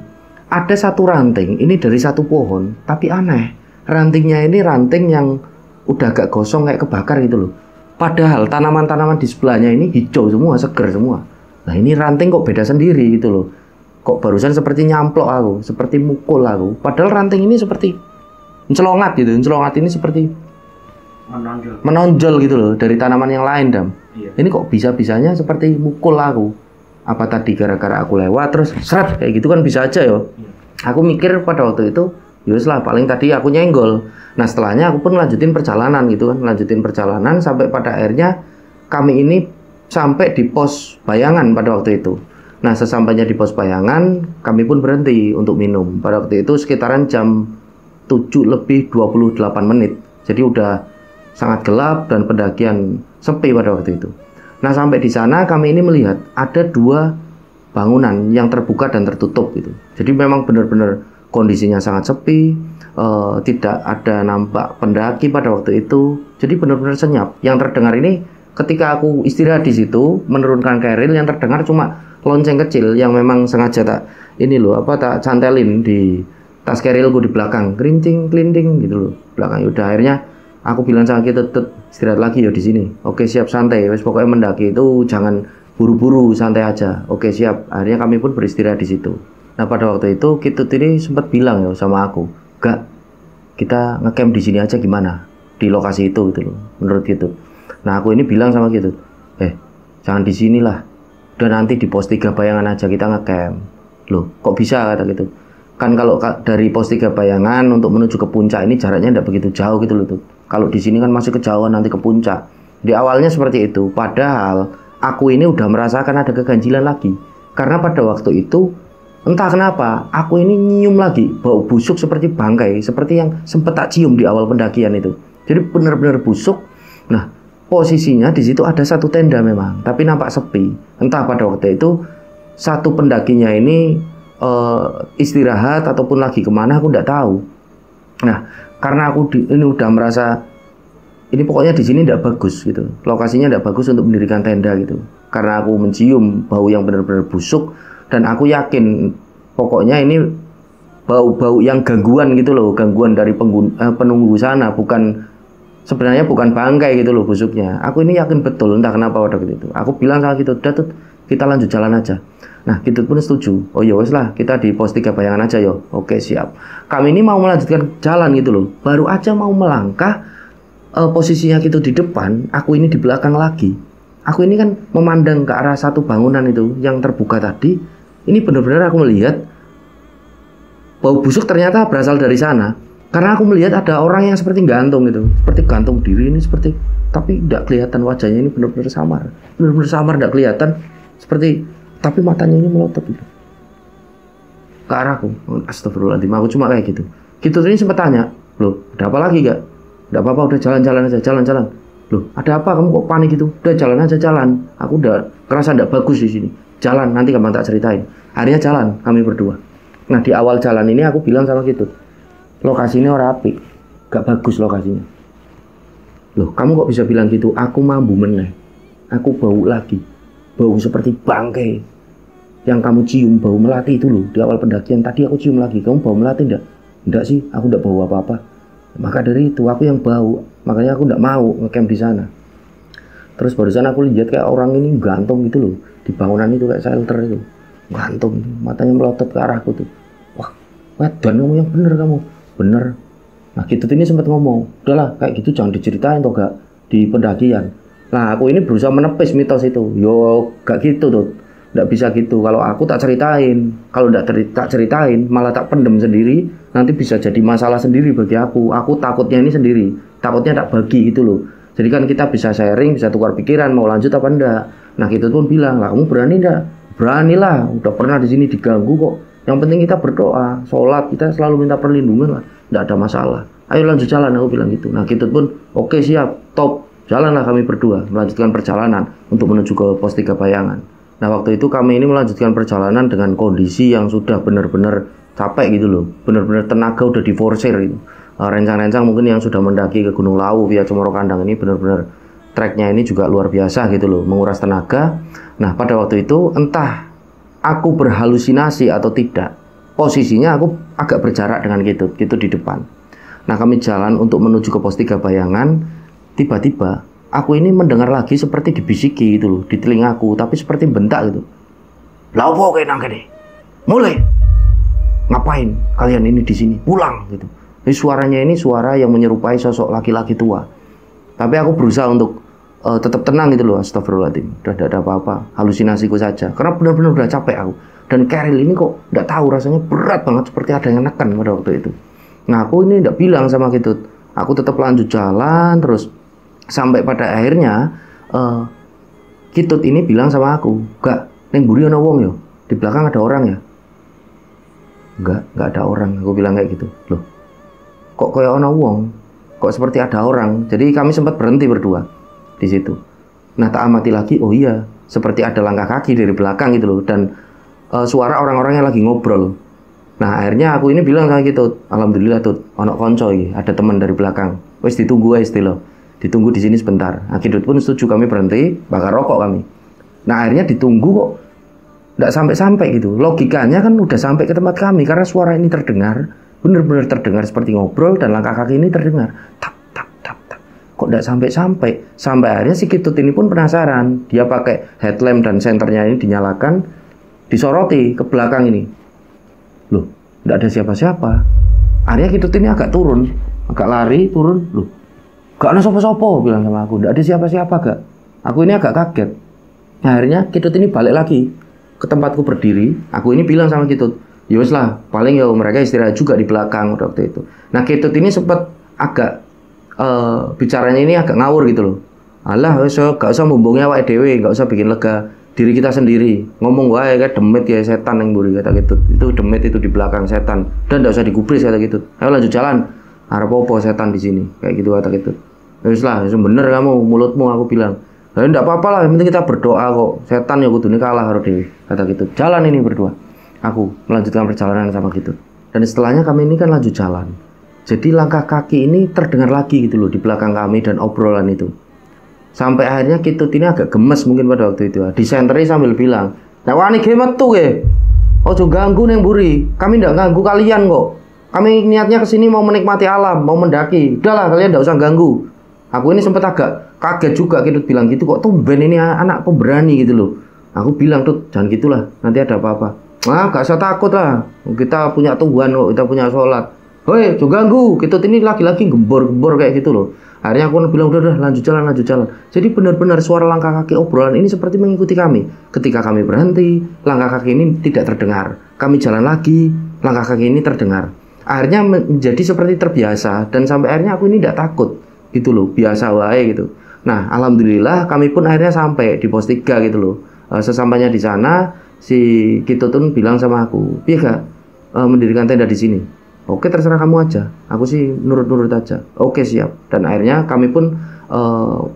ada satu ranting ini dari satu pohon, tapi aneh, rantingnya ini ranting yang udah agak gosong kayak kebakar gitu loh. Padahal tanaman-tanaman di sebelahnya ini hijau semua, seger semua. Nah ini ranting kok beda sendiri gitu loh. Kok barusan seperti nyamplok aku, seperti mukul aku. Padahal ranting ini seperti mencelongat gitu, mencelongat ini seperti menonjol gitu loh dari tanaman yang lain Dam. Iya. Ini kok bisa-bisanya seperti mukul aku. Apa tadi gara-gara aku lewat terus seret kayak gitu kan bisa aja yo. Aku mikir pada waktu itu yus lah paling tadi aku nyenggol. Nah setelahnya aku pun lanjutin perjalanan gitu kan, lanjutin perjalanan sampai pada akhirnya kami ini sampai di pos Bayangan pada waktu itu. Nah sesampainya di pos Bayangan kami pun berhenti untuk minum. Pada waktu itu sekitaran jam 7:28. Jadi udah sangat gelap dan pendakian sepi pada waktu itu. Nah sampai di sana kami ini melihat ada dua bangunan yang terbuka dan tertutup gitu. Jadi memang benar-benar kondisinya sangat sepi, tidak ada nampak pendaki pada waktu itu. Jadi benar-benar senyap. Yang terdengar ini ketika aku istirahat di situ menurunkan keril, yang terdengar cuma lonceng kecil yang memang sengaja tak cantelin di tas kerilku di belakang, kerincing kelinding gitu loh belakang. Udah akhirnya aku bilang sama kita, istirahat lagi ya di sini. Oke siap, santai. Wes pokoknya mendaki itu jangan buru-buru, santai aja. Oke siap. Akhirnya kami pun beristirahat di situ. Nah pada waktu itu Kitut ini sempat bilang ya sama aku, gak, kita ngecamp di sini aja gimana? Di lokasi itu gitu loh, menurut Kitut. Nah aku ini bilang sama Kitut, jangan di sini lah. Udah nanti di pos 3 Bayangan aja kita ngecamp. Loh kok bisa kata gitu? Kan kalau dari pos 3 Bayangan untuk menuju ke puncak ini jaraknya tidak begitu jauh gitu loh tuh. Kalau di sini kan masih kejauhan nanti ke puncak. Di awalnya seperti itu. Padahal aku ini udah merasakan ada keganjilan lagi. Karena pada waktu itu entah kenapa aku ini nyium lagi bau busuk seperti bangkai, seperti yang sempat tak cium di awal pendakian itu. Jadi benar-benar busuk. Nah posisinya di situ ada satu tenda memang, tapi nampak sepi. Entah pada waktu itu satu pendakinya ini istirahat ataupun lagi kemana aku tidak tahu. Nah karena aku ini udah merasa ini pokoknya di sini tidak bagus gitu, lokasinya tidak bagus untuk mendirikan tenda gitu. Karena aku mencium bau yang benar-benar busuk dan aku yakin pokoknya ini bau-bau yang gangguan gitu loh, gangguan dari penunggu sana, sebenarnya bukan bangkai gitu loh busuknya. Aku ini yakin betul, entah kenapa waktu itu. Aku bilang sama Kitut, udah Tut, kita lanjut jalan aja. Nah Kitut pun setuju. Oh ya wes lah, kita di pos 3 Bayangan aja yo. Oke siap. Kami ini mau melanjutkan jalan gitu loh. Baru aja mau melangkah, posisinya Kitut di depan, aku ini di belakang lagi. Aku ini kan memandang ke arah satu bangunan itu yang terbuka tadi. Ini benar-benar aku melihat bau busuk ternyata berasal dari sana. Karena aku melihat ada orang yang seperti gantung gitu, seperti gantung diri ini seperti, tapi tidak kelihatan wajahnya ini benar-benar samar tidak kelihatan seperti. Tapi matanya ini melotot gitu. ke arahku. Astagfirullahaladzim, aku cuma kayak gitu. Kitut ini sempat tanya, loh ada apa lagi gak? Nggak apa-apa, udah jalan-jalan aja, jalan-jalan. Loh ada apa, kamu kok panik gitu? Udah jalan aja, jalan. Aku udah kerasa nggak bagus di sini. Jalan, nanti gampang tak ceritain. Akhirnya jalan, kami berdua. Nah di awal jalan ini aku bilang sama Kitut, lokasi ini orang apik, gak bagus lokasinya. Loh kamu kok bisa bilang gitu? Aku mambu meneh. Aku bau lagi, bau seperti bangkai. Yang kamu cium bau melati itu loh, di awal pendakian tadi aku cium lagi. Kamu bau melati enggak? Enggak sih, aku enggak bau apa-apa. Maka dari itu aku yang bau, makanya aku enggak mau ngecamp di sana. Terus barusan aku lihat kayak orang ini gantung gitu loh, di bangunan itu kayak shelter itu. Gantung, matanya melotot ke arahku tuh. Wah, dan kamu yang bener kamu. Bener. Nah Kitut ini sempat ngomong, udahlah kayak gitu jangan diceritain toh gak di pendakian. Nah aku ini berusaha menepis mitos itu. Yo gak gitu tuh. Nggak bisa gitu, kalau aku tak ceritain. Kalau tak ceritain, malah tak pendem sendiri, nanti bisa jadi masalah sendiri bagi aku. Aku takutnya ini sendiri, takutnya tak bagi gitu loh. Jadi kan kita bisa sharing, bisa tukar pikiran, mau lanjut apa enggak. Nah Kitut pun bilang, lah kamu berani enggak? Beranilah, udah pernah di sini diganggu kok. Yang penting kita berdoa, sholat, kita selalu minta perlindungan lah, nggak ada masalah. Ayo lanjut jalan, aku bilang gitu. Nah Kitut pun, oke siap, top. Jalanlah kami berdua, melanjutkan perjalanan untuk menuju ke pos 3 Bayangan. Nah waktu itu kami ini melanjutkan perjalanan dengan kondisi yang sudah benar-benar capek gitu loh, benar-benar tenaga udah diforsir gitu. Rencang-rencang mungkin yang sudah mendaki ke Gunung Lawu via Cemoro Kandang ini benar-benar treknya ini juga luar biasa gitu loh, menguras tenaga. Nah pada waktu itu entah aku berhalusinasi atau tidak, posisinya aku agak berjarak dengan Kitut di depan. Nah kami jalan untuk menuju ke pos 3 Bayangan, tiba-tiba aku ini mendengar lagi seperti dibisiki gitu loh di telingaku, tapi seperti bentak gitu. Lah opo kayak nang kene? Mulai. Ngapain kalian ini di sini? Pulang gitu. Jadi suaranya ini suara yang menyerupai sosok laki-laki tua. Tapi aku berusaha untuk tetap tenang gitu loh. Astagfirullahaladzim. Udah tidak ada apa-apa, halusinasiku saja. Karena benar-benar udah capek aku. Dan Keril ini kok nggak tahu, rasanya berat banget seperti ada yang nekan pada waktu itu. Nah aku ini nggak bilang sama Kitut. Aku tetap lanjut jalan terus. Sampai pada akhirnya Kitut ini bilang sama aku, "Gak, neng buri ana wong yo. Di belakang ada orang ya?" Enggak ada orang. Aku bilang kayak gitu. Loh, kok kayak ana wong? Kok seperti ada orang? Jadi kami sempat berhenti berdua di situ. Nah, tak amati lagi, oh iya, seperti ada langkah kaki dari belakang gitu loh. Dan suara orang-orang yang lagi ngobrol. Nah, akhirnya aku ini bilang sama Kitut, "Alhamdulillah Tut, ono konco iki, ada teman dari belakang. Wes ditunggu ae istilo. Ditunggu di sini sebentar." Nah, Kitut pun setuju, kami berhenti, bakar rokok kami. Nah, akhirnya ditunggu kok nggak sampai-sampai gitu. Logikanya kan udah sampai ke tempat kami karena suara ini terdengar, benar-benar terdengar seperti ngobrol dan langkah kaki ini terdengar. Tap, tap, tap, tap. Kok nggak sampai-sampai? Sampai akhirnya si Kitut ini pun penasaran. Dia pakai headlamp dan senternya ini dinyalakan, disoroti ke belakang ini. Loh, nggak ada siapa-siapa. Akhirnya Kitut ini agak turun, agak lari, turun. Loh, gak ada sopo-sopo, bilang sama aku. Nggak ada siapa-siapa gak. Aku ini agak kaget. Nah, akhirnya Kitut ini balik lagi ke tempatku berdiri. Aku ini bilang sama Kitut, "Yowes lah, paling ya mereka istirahat juga di belakang waktu itu." Nah Kitut ini sempat agak bicaranya ini agak ngawur gitu loh. Alah, gak usah mumbungnya awake dhewe, gak usah bikin lega diri kita sendiri. Ngomong wae kayak demit ya setan yang buri, kata Kitut. Itu demit itu di belakang setan. Dan gak usah digubris, kata Kitut. Ayo lanjut jalan. Harap apa setan di sini, kayak gitu kata Kitut. Wis lah, bener kamu mulutmu, aku bilang. "Ya enggak apa-apa lah, yang penting kita berdoa kok. Setan ya kudune kalah karo dhewe," kata Kitut. Jalan ini berdua. Aku melanjutkan perjalanan sama Kitut. Dan setelahnya kami ini kan lanjut jalan. Jadi langkah kaki ini terdengar lagi gitu loh di belakang kami dan obrolan itu. Sampai akhirnya Kitut ini agak gemes mungkin pada waktu itu. Disenteri sambil bilang, "Nek wani ge metu ge. Ojo ganggu neng buri. Kami ndak ganggu kalian kok. Kami niatnya kesini mau menikmati alam, mau mendaki. Udahlah kalian ndak usah ganggu." Aku ini sempat agak kaget juga. Kitut bilang gitu, kok tumben ini anak pemberani gitu loh. Aku bilang, "Tut, jangan gitulah, nanti ada apa-apa." "Ah, gak usah takut lah. Kita punya Tuhan kok, kita punya sholat." "Hoi, jangan ganggu." Kitut ini lagi-lagi gembor-gembor kayak gitu loh. Akhirnya aku bilang, udah lanjut jalan. Jadi benar-benar suara langkah kaki obrolan ini seperti mengikuti kami. Ketika kami berhenti, langkah kaki ini tidak terdengar. Kami jalan lagi, langkah kaki ini terdengar. Akhirnya menjadi seperti terbiasa. Dan sampai akhirnya aku ini tidak takut gitu loh, biasa wae gitu. Nah, alhamdulillah kami pun akhirnya sampai di pos 3 gitu loh. Sesampainya di sana, si Kitut bilang sama aku, "Piye gak? mendirikan tenda di sini. Oke, terserah kamu aja. Aku sih nurut-nurut aja. Oke, siap. Dan akhirnya kami pun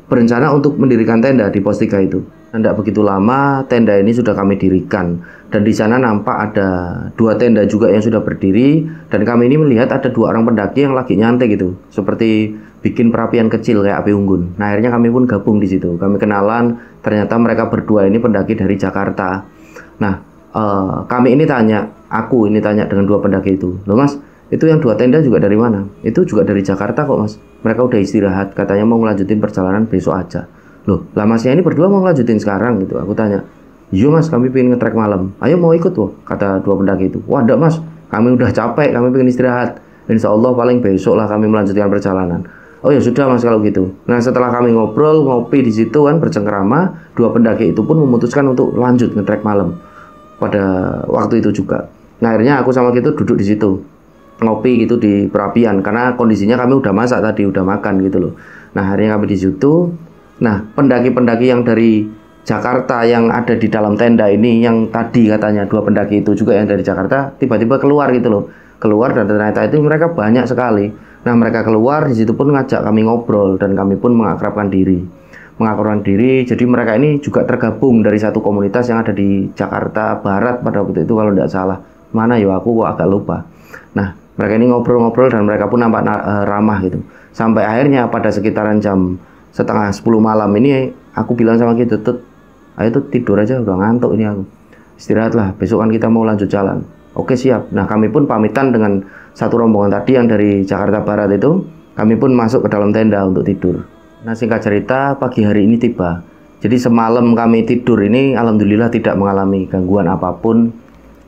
berencana untuk mendirikan tenda di pos 3 itu. Dan tidak begitu lama tenda ini sudah kami dirikan. Dan di sana nampak ada 2 tenda juga yang sudah berdiri. Dan kami ini melihat ada 2 orang pendaki yang lagi nyantai gitu, seperti bikin perapian kecil kayak api unggun. Nah, akhirnya kami pun gabung di situ. Kami kenalan. Ternyata mereka berdua ini pendaki dari Jakarta. Nah, kami ini tanya, aku ini tanya dengan 2 pendaki itu, loh mas, itu yang 2 tenda juga dari mana? Itu juga dari Jakarta kok mas. Mereka udah istirahat, katanya mau ngelanjutin perjalanan besok aja. Loh, lah masnya ini berdua mau ngelanjutin sekarang gitu. Aku tanya, iya mas, kami pengen nge-trek malam. Ayo mau ikut loh, kata 2 pendaki itu. Wah enggak mas, kami udah capek, kami pengen istirahat. Insya Allah paling besok lah kami melanjutkan perjalanan. Oh ya sudah mas kalau gitu. Nah setelah kami ngobrol, ngopi di situ kan bercengkerama, 2 pendaki itu pun memutuskan untuk lanjut nge-trek malam pada waktu itu juga. Nah akhirnya aku sama Kitut duduk di situ ngopi gitu di perapian karena kondisinya kami udah masak tadi, udah makan gitu loh. Nah akhirnya kami di situ. Nah pendaki-pendaki yang dari Jakarta yang ada di dalam tenda ini, yang tadi katanya 2 pendaki itu juga yang dari Jakarta, tiba-tiba keluar gitu loh, keluar dan ternyata itu mereka banyak sekali. Nah mereka keluar di situ pun ngajak kami ngobrol dan kami pun mengakrabkan diri. Jadi mereka ini juga tergabung dari satu komunitas yang ada di Jakarta Barat pada waktu itu kalau tidak salah. Mana ya aku kok agak lupa. Nah mereka ini ngobrol-ngobrol dan mereka pun nampak ramah gitu. Sampai akhirnya pada sekitaran jam setengah 10 malam ini aku bilang sama Kitut, ayo tuh tidur aja, udah ngantuk ini aku. Istirahatlah, besok kan kita mau lanjut jalan. Oke siap. Nah kami pun pamitan dengan satu rombongan tadi yang dari Jakarta Barat itu. Kami pun masuk ke dalam tenda untuk tidur. Nah singkat cerita pagi hari ini tiba. Jadi semalam kami tidur ini alhamdulillah tidak mengalami gangguan apapun.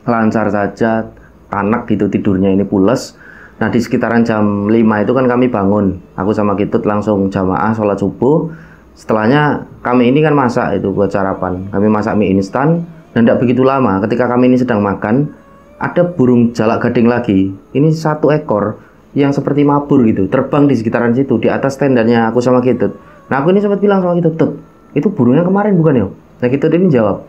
Lancar saja, anak gitu tidurnya ini pules. Nah di sekitaran jam 5 itu kan kami bangun. Aku sama Kitut langsung jamaah sholat subuh. Setelahnya kami ini kan masak itu buat sarapan. Kami masak mie instan. Dan tidak begitu lama ketika kami ini sedang makan, ada burung jalak gading lagi. Ini 1 ekor yang seperti mabur gitu, terbang di sekitaran situ, di atas tendanya aku sama Kitut. Nah aku ini sempat bilang sama Kitut, Tut, itu burungnya kemarin bukan ya? Nah Kitut ini jawab,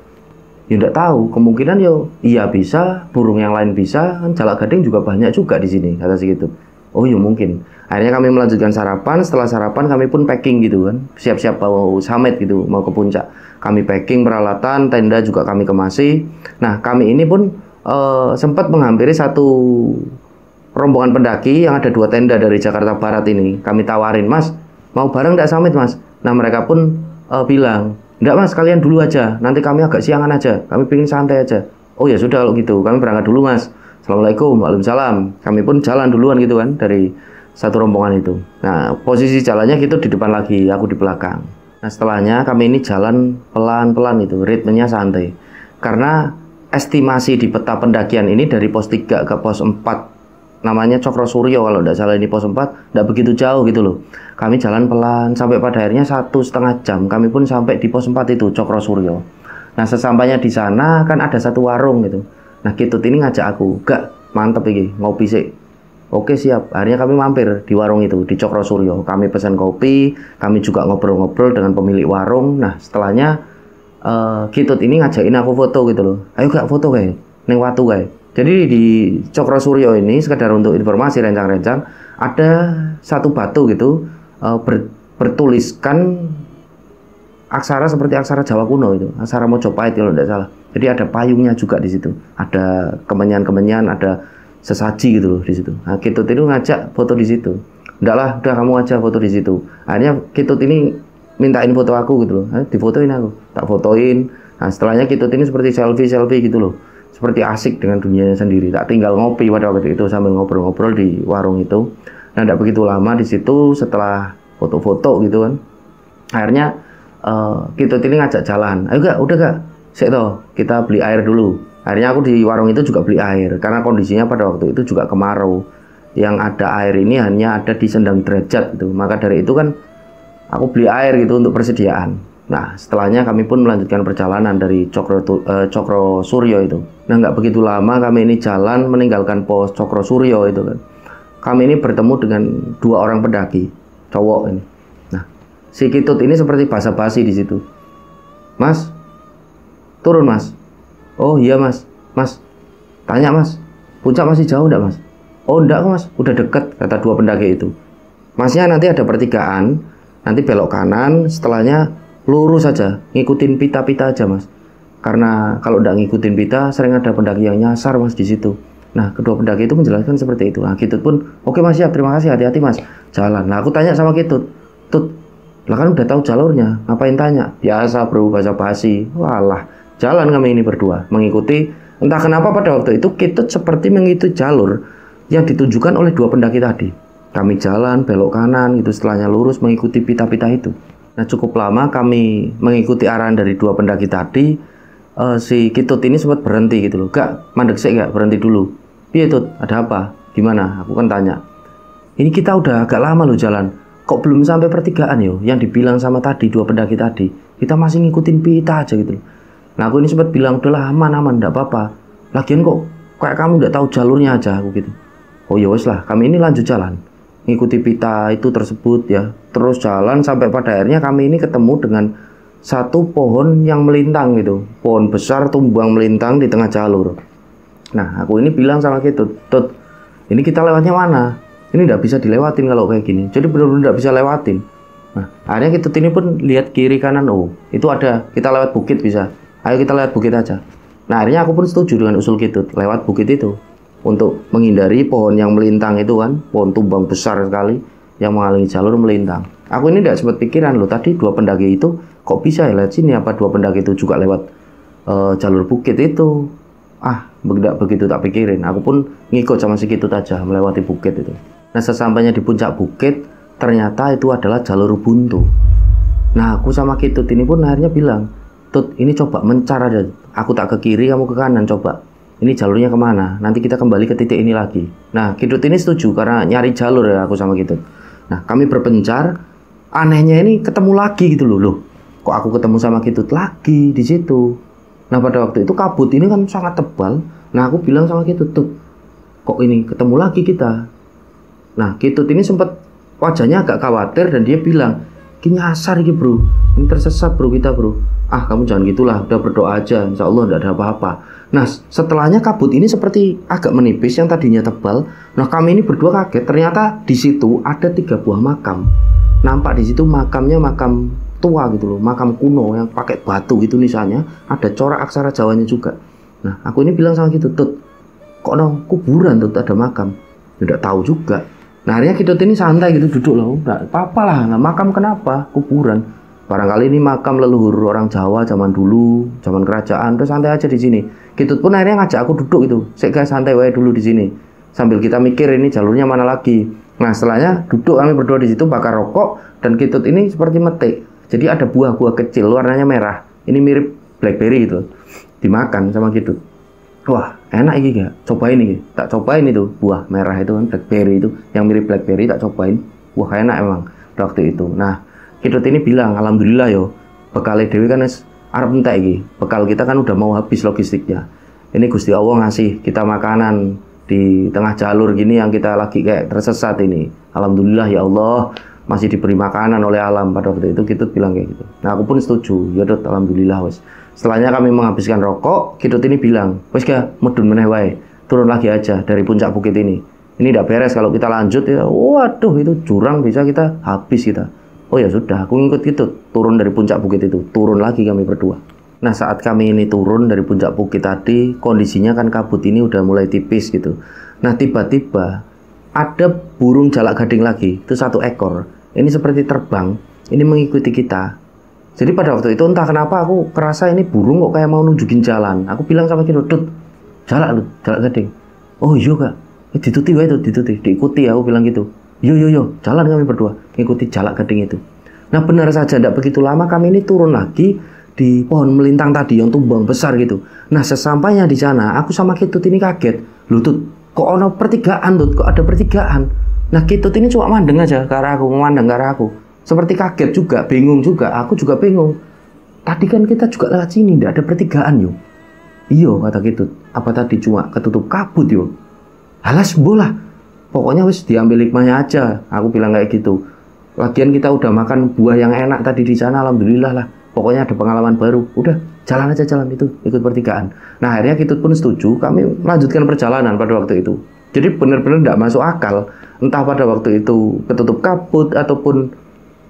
ya enggak tahu, kemungkinan yo iya bisa, burung yang lain bisa, kan jalak gading juga banyak juga di sini, kata si Kitut. Oh iya mungkin. Akhirnya kami melanjutkan sarapan. Setelah sarapan kami pun packing gitu kan, siap-siap mau summit gitu, mau ke puncak. Kami packing peralatan, tenda juga kami kemasi. Nah kami ini pun sempat menghampiri satu rombongan pendaki yang ada 2 tenda dari Jakarta Barat ini. Kami tawarin, mas mau bareng enggak summit mas? Nah mereka pun bilang, enggak mas, kalian dulu aja, nanti kami agak siangan aja, kami pengen santai aja. Oh ya sudah kalau gitu, kami berangkat dulu mas. Assalamualaikum, waalaikumsalam. Kami pun jalan duluan gitu kan dari satu rombongan itu. Nah posisi jalannya gitu di depan lagi, aku di belakang. Nah setelahnya kami ini jalan pelan-pelan itu, ritmenya santai. Karena estimasi di peta pendakian ini dari pos 3 ke pos 4, namanya Cokro Suryo kalau tidak salah, ini pos 4, tidak begitu jauh gitu loh. Kami jalan pelan sampai pada akhirnya 1,5 jam kami pun sampai di pos 4 itu, Cokro Suryo. Nah sesampainya di sana kan ada satu warung gitu. Nah Kitut ini ngajak aku, gak mantep ini ngopi sih. Oke siap. Akhirnya kami mampir di warung itu di Cokro Suryo. Kami pesan kopi, kami juga ngobrol-ngobrol dengan pemilik warung. Nah setelahnya Kitut ini ngajakin aku foto gitu loh. Ayo gak foto kayak neng watu kayak. Jadi di Cokro Suryo ini, sekedar untuk informasi rencang-rencang, ada satu batu gitu bertuliskan aksara seperti aksara Jawa kuno itu, aksara Mojopahit kalau tidak salah. Jadi ada payungnya juga di situ, ada kemenyan-kemenyan, ada sesaji gitu loh di situ. Nah, Kitut itu ngajak foto di situ. Enggak lah, udah kamu aja foto di situ. Akhirnya Kitut ini mintain foto aku gitu loh. Difotoin aku, tak fotoin. Nah setelahnya Kitut ini seperti selfie gitu loh, seperti asik dengan dunianya sendiri. Tak tinggal ngopi pada waktu itu sambil ngobrol-ngobrol di warung itu. Nah tidak begitu lama di situ, setelah foto-foto gitu kan, akhirnya Kitut ini ngajak jalan. Ayo gak, udah gak, sik toh, kita beli air dulu. Akhirnya aku di warung itu juga beli air karena kondisinya pada waktu itu juga kemarau. Yang ada air ini hanya ada di Sendang Derajat gitu. Maka dari itu kan aku beli air gitu untuk persediaan. Nah setelahnya kami pun melanjutkan perjalanan dari Cokro Suryo itu. Nah nggak begitu lama kami ini jalan meninggalkan pos Cokro Suryo itu kan. Kami ini bertemu dengan 2 orang pendaki cowok ini. Nah si Kitut ini seperti basa-basi di situ. Mas, turun mas. Oh iya mas, mas. Tanya mas, puncak masih jauh enggak mas? Oh enggak kok mas, udah deket, kata dua pendaki itu. Masnya nanti ada pertigaan, nanti belok kanan, setelahnya lurus saja, ngikutin pita-pita aja mas. Karena kalau enggak ngikutin pita, sering ada pendaki yang nyasar mas di situ. Nah, kedua pendaki itu menjelaskan seperti itu. Nah, Kitut pun, oke mas siap, terima kasih, hati-hati mas, jalan. Nah, aku tanya sama Kitut, Tut, lah kan udah tahu jalurnya, ngapain tanya? Biasa bro, basa-basi. Walah, jalan kami ini berdua, mengikuti. Entah kenapa pada waktu itu Kitut seperti mengikuti jalur yang ditunjukkan oleh dua pendaki tadi. Kami jalan, belok kanan, gitu, setelahnya lurus mengikuti pita-pita itu. Nah, cukup lama kami mengikuti arahan dari dua pendaki tadi. Si Kitut ini sempat berhenti gitu loh. Gak, mandek sih gak, berhenti dulu. Iya Tut, ada apa? Gimana? Aku kan tanya. Ini kita udah agak lama loh jalan. Kok belum sampai pertigaan yo? Yang dibilang sama tadi, dua pendaki tadi. Kita masih ngikutin pita aja gitu loh. Nah, aku ini sempat bilang, udahlah aman, enggak apa-apa. Lagian kok kayak kamu udah tahu jalurnya aja, aku gitu. Oh ya wes lah, kami ini lanjut jalan. Ngikuti pita itu tersebut ya. Terus jalan sampai pada akhirnya kami ini ketemu dengan satu pohon yang melintang gitu. Pohon besar tumbang melintang di tengah jalur. Nah, aku ini bilang sama Kitut, Tut, ini kita lewatnya mana? Ini nggak bisa dilewatin kalau kayak gini. Jadi benar-benar nggak bisa lewatin. Nah, akhirnya Kitut ini pun lihat kiri kanan, oh itu ada, kita lewat bukit bisa. Ayo kita lewat bukit aja. Nah, akhirnya aku pun setuju dengan usul Kitut, lewat bukit itu. Untuk menghindari pohon yang melintang itu kan, pohon tumbang besar sekali yang menghalangi jalur melintang. Aku ini tidak sempat pikiran loh, tadi dua pendaki itu kok bisa ya lewat sini, apa dua pendaki itu juga lewat jalur bukit itu. Tidak begitu tak pikirin. Aku pun ngikut sama si Kitut aja melewati bukit itu. Nah, sesampainya di puncak bukit, ternyata itu adalah jalur buntu. Nah, aku sama Kitut ini pun akhirnya bilang, Tut, ini coba mencar aja. Aku tak ke kiri, kamu ke kanan, coba. Ini jalurnya kemana? Nanti kita kembali ke titik ini lagi. Nah, Kitut ini setuju karena nyari jalur ya aku sama Kitut. Nah, kami berpencar. Anehnya ini ketemu lagi gitu loh. Kok aku ketemu sama Kitut lagi di situ? Nah, pada waktu itu kabut ini kan sangat tebal. Nah, aku bilang sama Kitut, Tut, kok ini ketemu lagi kita? Nah, Kitut ini sempat wajahnya agak khawatir dan dia bilang, "Ini nyasar gitu bro, ini tersesat bro kita bro." Kamu jangan gitulah, udah berdoa aja, insya Allah tidak ada apa-apa. Nah, setelahnya kabut ini seperti agak menipis yang tadinya tebal. Nah, kami ini berdua kaget, ternyata di situ ada 3 buah makam. Nampak di situ makamnya makam tua gitu loh, makam kuno yang pakai batu gitu nisannya, ada corak aksara Jawanya juga. Nah, aku ini bilang sama Kitut, Tut, kok kuburan Tut ada makam? Tidak tahu juga. Nah, akhirnya Kitut ini santai gitu duduk loh, nggak apa-apa lah, nggak makam kenapa, kuburan. Barangkali ini makam leluhur orang Jawa zaman dulu, zaman kerajaan, terus santai aja di sini. Kitut pun akhirnya ngajak aku duduk itu, guys santai wae dulu di sini, sambil kita mikir ini jalurnya mana lagi. Nah, setelahnya duduk kami berdua di situ bakar rokok dan Kitut ini seperti metik. Jadi ada buah-buah kecil warnanya merah. Ini mirip blackberry gitu. Dimakan sama Kitut. Wah, enak ini gak? Cobain ini. Tak cobain itu buah merah itu kan blackberry itu yang mirip blackberry tak cobain. Wah, enak emang waktu itu. Nah, Kitut ini bilang, alhamdulillah yo. Bekal dewi kan arep entek iki. Bekal kita kan udah mau habis logistiknya. Ini Gusti Allah ngasih kita makanan di tengah jalur gini yang kita lagi kayak tersesat ini. Alhamdulillah ya Allah. Masih diberi makanan oleh alam. Pada waktu itu Kitut bilang kayak gitu. Nah, aku pun setuju. Ya Dut, alhamdulillah wes. Setelahnya kami menghabiskan rokok, Kitut ini bilang, wes gak mudun meneh wae, turun lagi aja dari puncak bukit ini. Ini udah beres, kalau kita lanjut ya, waduh itu jurang bisa kita habis kita. Oh ya sudah, aku ngikut Kitut, turun dari puncak bukit itu, turun lagi kami berdua. Nah, saat kami ini turun dari puncak bukit tadi, kondisinya kan kabut ini udah mulai tipis gitu. Nah, tiba-tiba ada burung jalak gading lagi, itu 1 ekor. Ini seperti terbang, ini mengikuti kita. Jadi pada waktu itu entah kenapa aku kerasa ini burung kok kayak mau nunjukin jalan. Aku bilang sama Kitut, Dut, jalak gading. Oh iya kak, dituti wae itu, diikuti ya, aku bilang gitu. Yo, jalan kami berdua, ngikuti jalak gading itu. Nah, benar saja, tidak begitu lama kami ini turun lagi di pohon melintang tadi yang tumbang besar gitu. Nah, sesampainya di sana, aku sama Kitut ini kaget. Loh Tut, kok ada pertigaan Tut, kok ada pertigaan? Nah, Kitut ini cuma mandeng aja ke arah aku, memandang ke arah aku. Seperti kaget juga, bingung juga, aku juga bingung. Tadi kan kita juga lewat sini, tidak ada pertigaan yo. Iyo, kata Kitut, apa tadi cuma ketutup kabut yo? Alas bola, pokoknya wis diambil hikmahnya aja, aku bilang kayak gitu. Lagian kita udah makan buah yang enak tadi di sana, alhamdulillah lah. Pokoknya ada pengalaman baru, udah jalan aja jalan itu, ikut pertigaan. Nah akhirnya Kitut pun setuju, kami melanjutkan perjalanan pada waktu itu. Jadi benar-benar tidak masuk akal, entah pada waktu itu ketutup kabut ataupun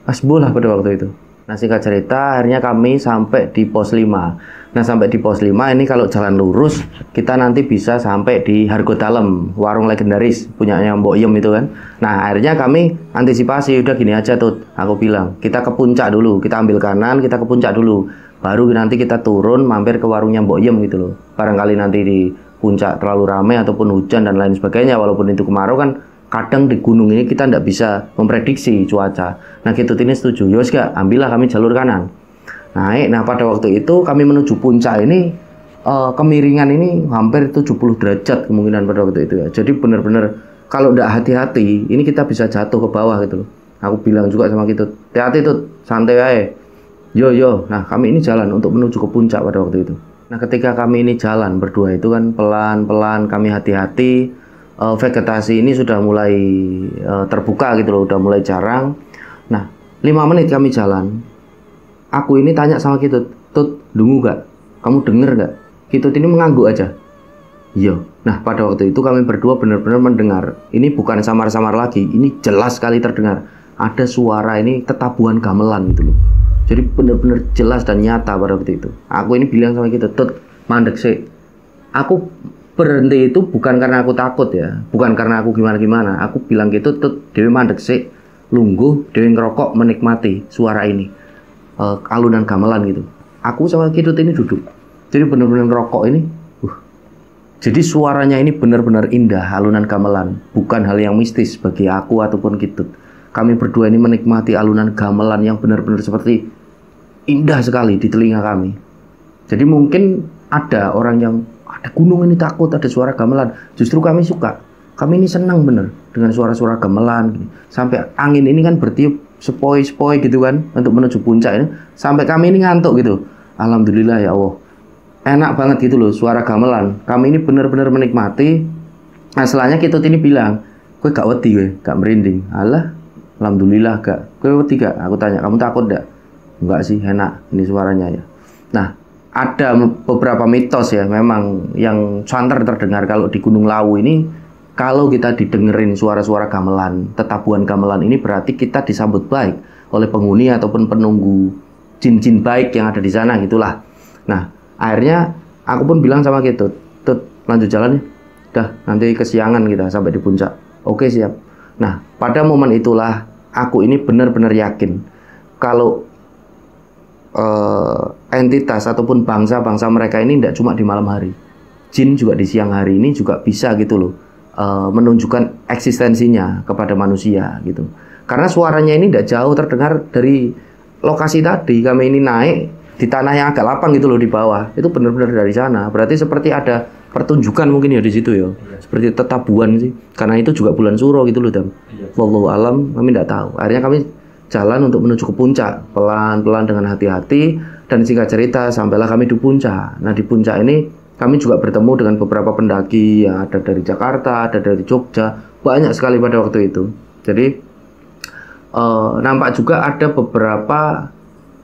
asbolah pada waktu itu. Nah singkat cerita akhirnya kami sampai di pos 5. Nah sampai di pos 5 ini kalau jalan lurus kita nanti bisa sampai di Hargo Dalem, warung legendaris punyanya Mbok Yem itu kan. Nah akhirnya kami antisipasi, udah gini aja Tut, aku bilang kita ke puncak dulu, kita ambil kanan, kita ke puncak dulu, baru nanti kita turun mampir ke warungnya Mbok Yem gitu loh. Barangkali nanti di puncak terlalu ramai ataupun hujan dan lain sebagainya, walaupun itu kemarau kan kadang di gunung ini kita tidak bisa memprediksi cuaca. Nah Kitut ini setuju, yos gak, ambillah kami jalur kanan. Naik, nah pada waktu itu kami menuju puncak ini kemiringan ini hampir 70 derajat kemungkinan pada waktu itu ya. Jadi benar-benar kalau tidak hati-hati ini kita bisa jatuh ke bawah gitu loh. Aku bilang juga sama Kitut, hati-hati Tut, santai aja. Yo. Nah kami ini jalan untuk menuju ke puncak pada waktu itu. Nah ketika kami ini jalan berdua itu kan pelan-pelan kami hati-hati. Vegetasi ini sudah mulai terbuka gitu loh, udah mulai jarang. Nah 5 menit kami jalan, aku ini tanya sama Kitut, Tut, dungu gak? Kamu denger gak? Kitut ini mengangguk aja. Iya. Nah pada waktu itu kami berdua benar-benar mendengar. Ini bukan samar-samar lagi, ini jelas sekali terdengar. Ada suara ini tetabuhan gamelan gitu loh. Jadi benar-benar jelas dan nyata pada waktu itu. Aku ini bilang sama Kitut, Tut, mandek sih. Aku berhenti itu bukan karena aku takut ya, bukan karena aku gimana-gimana. Aku bilang gitu, Tut, dewe mandek sih, lungguh, dewe ngerokok menikmati suara ini, alunan gamelan gitu. Aku sama Kitut ini duduk, jadi benar-benar ngerokok ini. Jadi suaranya ini benar-benar indah, alunan gamelan, bukan hal yang mistis bagi aku ataupun Kitut. Kami berdua ini menikmati alunan gamelan yang benar-benar seperti indah sekali di telinga kami. Jadi mungkin ada orang yang ada gunung ini takut ada suara gamelan, justru kami suka, kami ini senang bener dengan suara-suara gamelan gini. Sampai angin ini kan bertiup sepoi-sepoi gitu kan untuk menuju puncak ini, sampai kami ini ngantuk gitu. Alhamdulillah ya Allah, enak banget gitu loh suara gamelan, kami ini benar-benar menikmati. Nah setelahnya Kitut ini bilang, gue gak wedi, gue gak merinding. Alah, alhamdulillah gak. Gue wedi gak? Aku tanya, kamu takut gak? Enggak sih, enak ini suaranya ya. Nah ada beberapa mitos ya memang yang santer terdengar kalau di Gunung Lawu ini, kalau kita didengerin suara-suara gamelan, tetabuhan gamelan ini berarti kita disambut baik oleh penghuni ataupun penunggu jin-jin baik yang ada di sana gitulah. Nah akhirnya aku pun bilang sama Kitut, Tut, lanjut jalan ya, dah nanti kesiangan kita sampai di puncak. Oke siap. Nah pada momen itulah aku ini benar-benar yakin kalau entitas ataupun bangsa-bangsa mereka ini tidak cuma di malam hari, jin juga di siang hari ini juga bisa gitu loh, menunjukkan eksistensinya kepada manusia gitu. Karena suaranya ini tidak jauh terdengar dari lokasi tadi. Kami ini naik di tanah yang agak lapang gitu loh di bawah, itu benar-benar dari sana. Berarti seperti ada pertunjukan mungkin ya di situ ya, seperti tetabuhan sih. Karena itu juga bulan Suro gitu loh, Dam. Wallahu alam, kami tidak tahu. Akhirnya kami jalan untuk menuju ke puncak pelan-pelan dengan hati-hati, dan singkat cerita sampailah kami di puncak. Nah di puncak ini kami juga bertemu dengan beberapa pendaki yang ada dari Jakarta, ada dari Jogja, banyak sekali pada waktu itu. Jadi nampak juga ada beberapa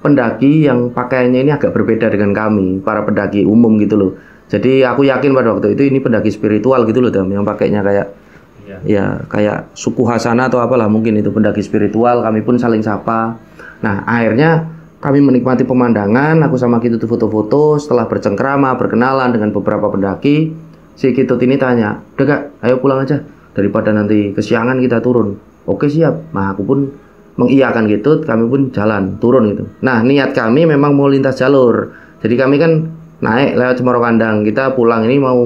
pendaki yang pakaiannya ini agak berbeda dengan kami, para pendaki umum gitu loh. Jadi aku yakin pada waktu itu ini pendaki spiritual gitu loh, Dam, yang pakainya kayak ya kayak suku Hasana atau apalah, mungkin itu pendaki spiritual. Kami pun saling sapa. Nah akhirnya kami menikmati pemandangan, aku sama Kitut foto-foto. Setelah bercengkrama, berkenalan dengan beberapa pendaki, si Kitut ini tanya, udah Kak, ayo pulang aja daripada nanti kesiangan kita turun. Oke siap. Nah aku pun mengiyakan Kitut, kami pun jalan turun gitu. Nah niat kami memang mau lintas jalur, jadi kami kan naik lewat Cemoro Kandang, kita pulang ini mau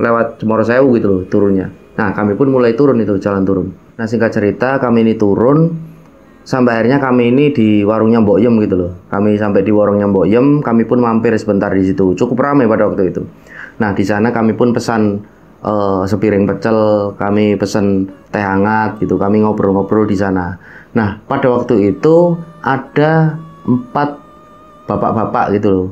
lewat Cemoro Sewu gitu loh turunnya. Nah kami pun mulai turun itu, jalan turun. Nah singkat cerita kami ini turun sampai akhirnya kami ini di warungnya Mbok Yem gitu loh. Kami sampai di warungnya Mbok Yem, kami pun mampir sebentar di situ. Cukup ramai pada waktu itu. Nah di sana kami pun pesan sepiring pecel, kami pesan teh hangat gitu. Kami ngobrol-ngobrol di sana. Nah pada waktu itu ada 4 bapak-bapak gitu loh.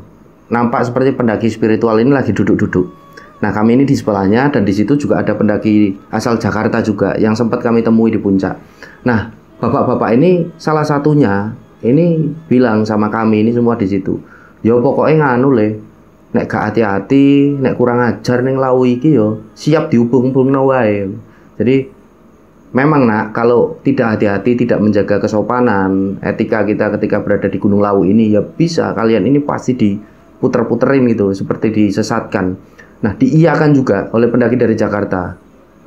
Nampak seperti pendaki spiritual ini lagi duduk-duduk. Nah kami ini di sebelahnya, dan di situ juga ada pendaki asal Jakarta juga yang sempat kami temui di puncak. Nah bapak-bapak ini salah satunya ini bilang sama kami ini semua di situ, Ya pokoknya nganu le. Nek gak hati-hati, nek kurang ajar ning lawu iki yo siap dihubung-hubungno wae. Jadi memang nak kalau tidak hati-hati, tidak menjaga kesopanan, etika kita ketika berada di Gunung Lawu ini ya bisa kalian ini pasti diputer-puterin gitu, seperti disesatkan. Nah, diiyakan juga oleh pendaki dari Jakarta.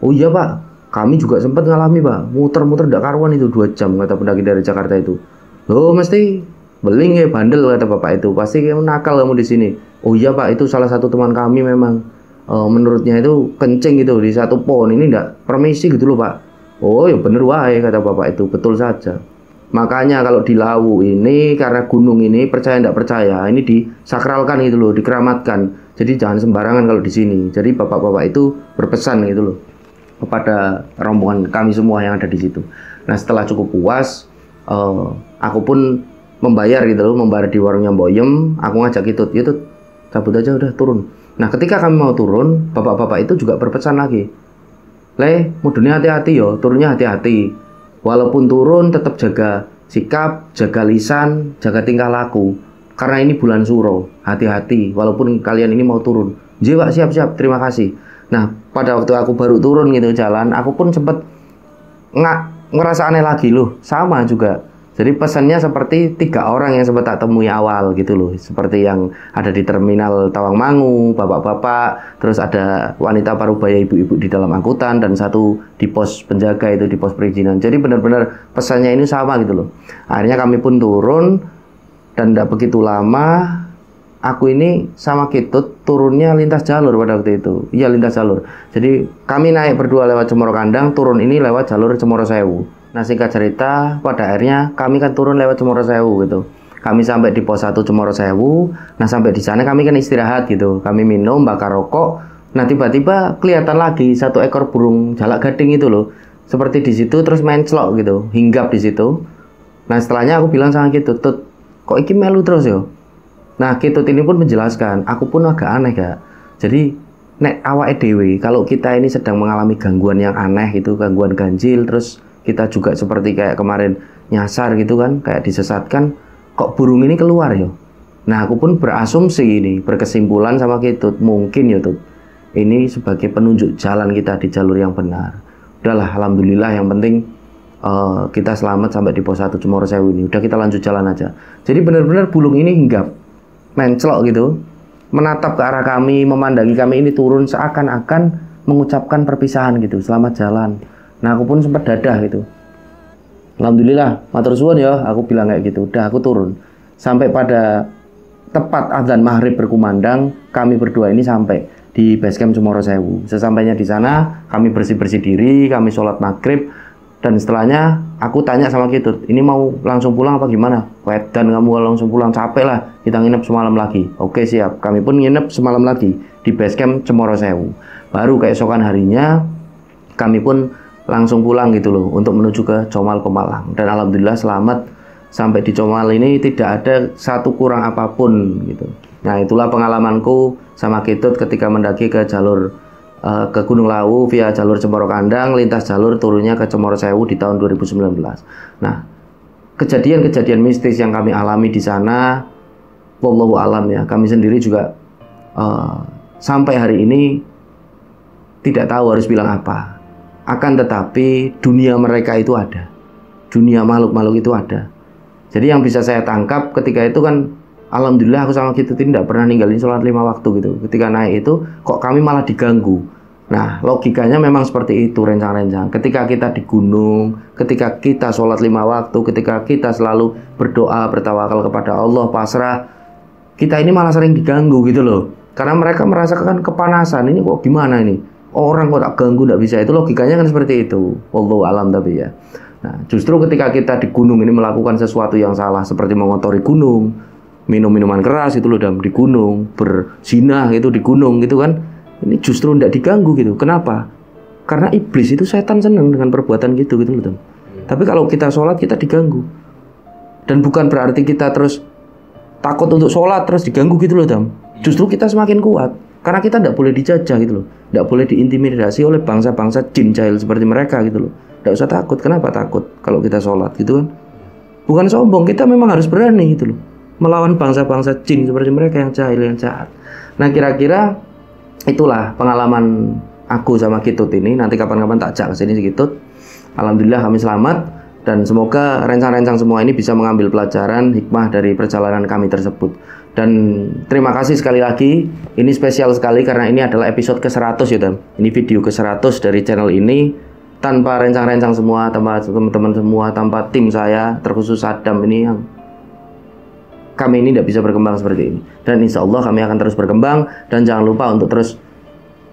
Oh iya Pak, kami juga sempat ngalami Pak, muter-muter ndak karuan itu 2 jam kata pendaki dari Jakarta itu. Oh mesti beling ya bandel kata bapak itu, pasti kamu nakal kamu di sini. Oh iya Pak, itu salah satu teman kami memang menurutnya itu kencing gitu di satu pohon ini ndak permisi gitu loh Pak. Oh ya bener wae kata bapak itu, betul saja. Makanya kalau di Lawu ini karena gunung ini percaya ndak percaya ini disakralkan gitu loh, dikeramatkan. Jadi jangan sembarangan kalau di sini. Jadi bapak-bapak itu berpesan gitu loh kepada rombongan kami semua yang ada di situ. Nah setelah cukup puas, aku pun membayar gitu loh, membayar di warungnya Boyem. Aku ngajak Kitut, cabut aja udah turun. Nah ketika kami mau turun, bapak-bapak itu juga berpesan lagi, Le, mudune hati-hati yo, turunnya hati-hati. Walaupun turun tetap jaga sikap, jaga lisan, jaga tingkah laku. Karena ini bulan suro, hati-hati. Walaupun kalian ini mau turun. Jiwa siap-siap, terima kasih. Nah, pada waktu aku baru turun gitu jalan, aku pun sempet ngerasa aneh lagi loh, sama juga. Jadi pesannya seperti 3 orang yang sempat tak temui awal gitu loh, seperti yang ada di terminal Tawangmangu, bapak-bapak, terus ada wanita parubaya ibu-ibu di dalam angkutan, dan satu di pos penjaga itu di pos perizinan. Jadi benar-benar pesannya ini sama gitu loh. Akhirnya kami pun turun dan tidak begitu lama. Aku ini sama Kitut turunnya lintas jalur pada waktu itu. Iya lintas jalur. Jadi kami naik berdua lewat Cemoro Kandang, turun ini lewat jalur Cemoro Sewu. Nah singkat cerita, pada akhirnya kami kan turun lewat Cemoro Sewu gitu. Kami sampai di pos 1 Cemoro Sewu. Nah sampai di sana kami kan istirahat gitu. Kami minum, bakar rokok. Nah tiba-tiba kelihatan lagi satu ekor burung jalak gading itu loh. Seperti di situ terus menclok gitu, hinggap di situ. Nah setelahnya aku bilang sama Kitut, Tut, kok iki melu terus yo? Nah Kitut ini pun menjelaskan, aku pun agak aneh Kak. Jadi nek awake dhewe kalau kita ini sedang mengalami gangguan yang aneh gitu, gangguan ganjil, terus kita juga seperti kayak kemarin nyasar gitu kan, kayak disesatkan, kok burung ini keluar yo. Nah aku pun berasumsi ini, berkesimpulan sama Kitut, mungkin ya Tut, ini sebagai penunjuk jalan kita di jalur yang benar. Udahlah, alhamdulillah, yang penting kita selamat sampai di pos 1 Cemoro Sewu ini. Udah kita lanjut jalan aja. Jadi benar-benar burung ini hinggap, menclok gitu, menatap ke arah kami, memandangi kami ini turun seakan-akan mengucapkan perpisahan gitu, selamat jalan. Nah aku pun sempat dadah gitu. Alhamdulillah, matur suwun ya, aku bilang kayak gitu. Udah aku turun. Sampai pada tepat azan maghrib berkumandang, kami berdua ini sampai di base camp Cemoro Sewu. Sesampainya di sana, kami bersih-bersih diri, kami sholat maghrib, dan setelahnya aku tanya sama Kitut, ini mau langsung pulang apa gimana? Wedan kamu langsung pulang, capek lah, kita nginep semalam lagi. Oke siap, kami pun nginep semalam lagi di base camp Cemoro Sewu. Baru keesokan harinya, kami pun langsung pulang gitu loh untuk menuju ke Comal Pemalang, dan alhamdulillah selamat sampai di Comal ini, tidak ada satu kurang apapun gitu. Nah itulah pengalamanku sama Kitut ketika mendaki ke jalur ke Gunung Lawu via jalur Cemoro Kandang, lintas jalur turunnya ke Cemoro Sewu di tahun 2019. Nah kejadian-kejadian mistis yang kami alami di sana, wallahu alam ya, kami sendiri juga sampai hari ini tidak tahu harus bilang apa. Akan tetapi dunia mereka itu ada, dunia makhluk-makhluk itu ada. Jadi yang bisa saya tangkap ketika itu kan, alhamdulillah aku sama Kitut tidak pernah ninggalin sholat 5 waktu gitu. Ketika naik itu kok kami malah diganggu. Nah logikanya memang seperti itu rencang-rencang. Ketika kita di gunung, ketika kita sholat 5 waktu, ketika kita selalu berdoa, bertawakal kepada Allah, pasrah, kita ini malah sering diganggu gitu loh. Karena mereka merasakan kepanasan, ini kok gimana ini? Orang kok tak ganggu, tidak bisa. Itu logikanya kan seperti itu. Wallahu alam tapi ya. Nah justru ketika kita di gunung ini melakukan sesuatu yang salah, seperti mengotori gunung, minum minuman keras itu loh di gunung, berzina itu di gunung gitu kan, ini justru tidak diganggu gitu. Kenapa? Karena iblis itu, setan senang dengan perbuatan gitu loh. Tapi kalau kita sholat kita diganggu, dan bukan berarti kita terus takut untuk sholat terus diganggu gitu loh Dam. Justru kita semakin kuat. Karena kita tidak boleh dijajah gitu loh, tidak boleh diintimidasi oleh bangsa-bangsa jin jahil seperti mereka gitu loh. Tidak usah takut. Kenapa takut kalau kita sholat gitu kan? Bukan sombong, kita memang harus berani gitu loh. melawan bangsa-bangsa jin seperti mereka yang jahil, yang jahat. Nah, kira-kira itulah pengalaman aku sama Kitut ini. Nanti kapan-kapan tak ajak ke sini si Kitut. Alhamdulillah kami selamat, dan semoga rencang-rencang semua ini bisa mengambil pelajaran hikmah dari perjalanan kami tersebut. Dan terima kasih sekali lagi. Ini spesial sekali karena ini adalah episode ke-100 ya, Dan. Ini video ke-100 dari channel ini. Tanpa rencang-rencang semua, tanpa teman-teman semua, tanpa tim saya, terkhusus Adam ini, yang kami ini tidak bisa berkembang seperti ini. Dan insya Allah kami akan terus berkembang. Dan jangan lupa untuk terus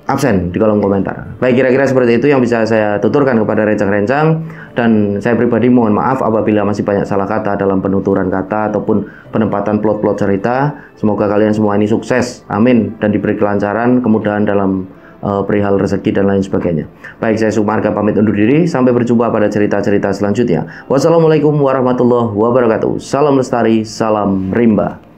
absen di kolom komentar. Baik, kira-kira seperti itu yang bisa saya tuturkan kepada rencang-rencang. Dan saya pribadi mohon maaf apabila masih banyak salah kata dalam penuturan kata ataupun penempatan plot-plot cerita. Semoga kalian semua ini sukses, amin, dan diberi kelancaran, kemudahan dalam perihal rezeki dan lain sebagainya. Baik, saya Sumarga pamit undur diri. Sampai berjumpa pada cerita-cerita selanjutnya. Wassalamualaikum warahmatullahi wabarakatuh. Salam lestari, salam rimba.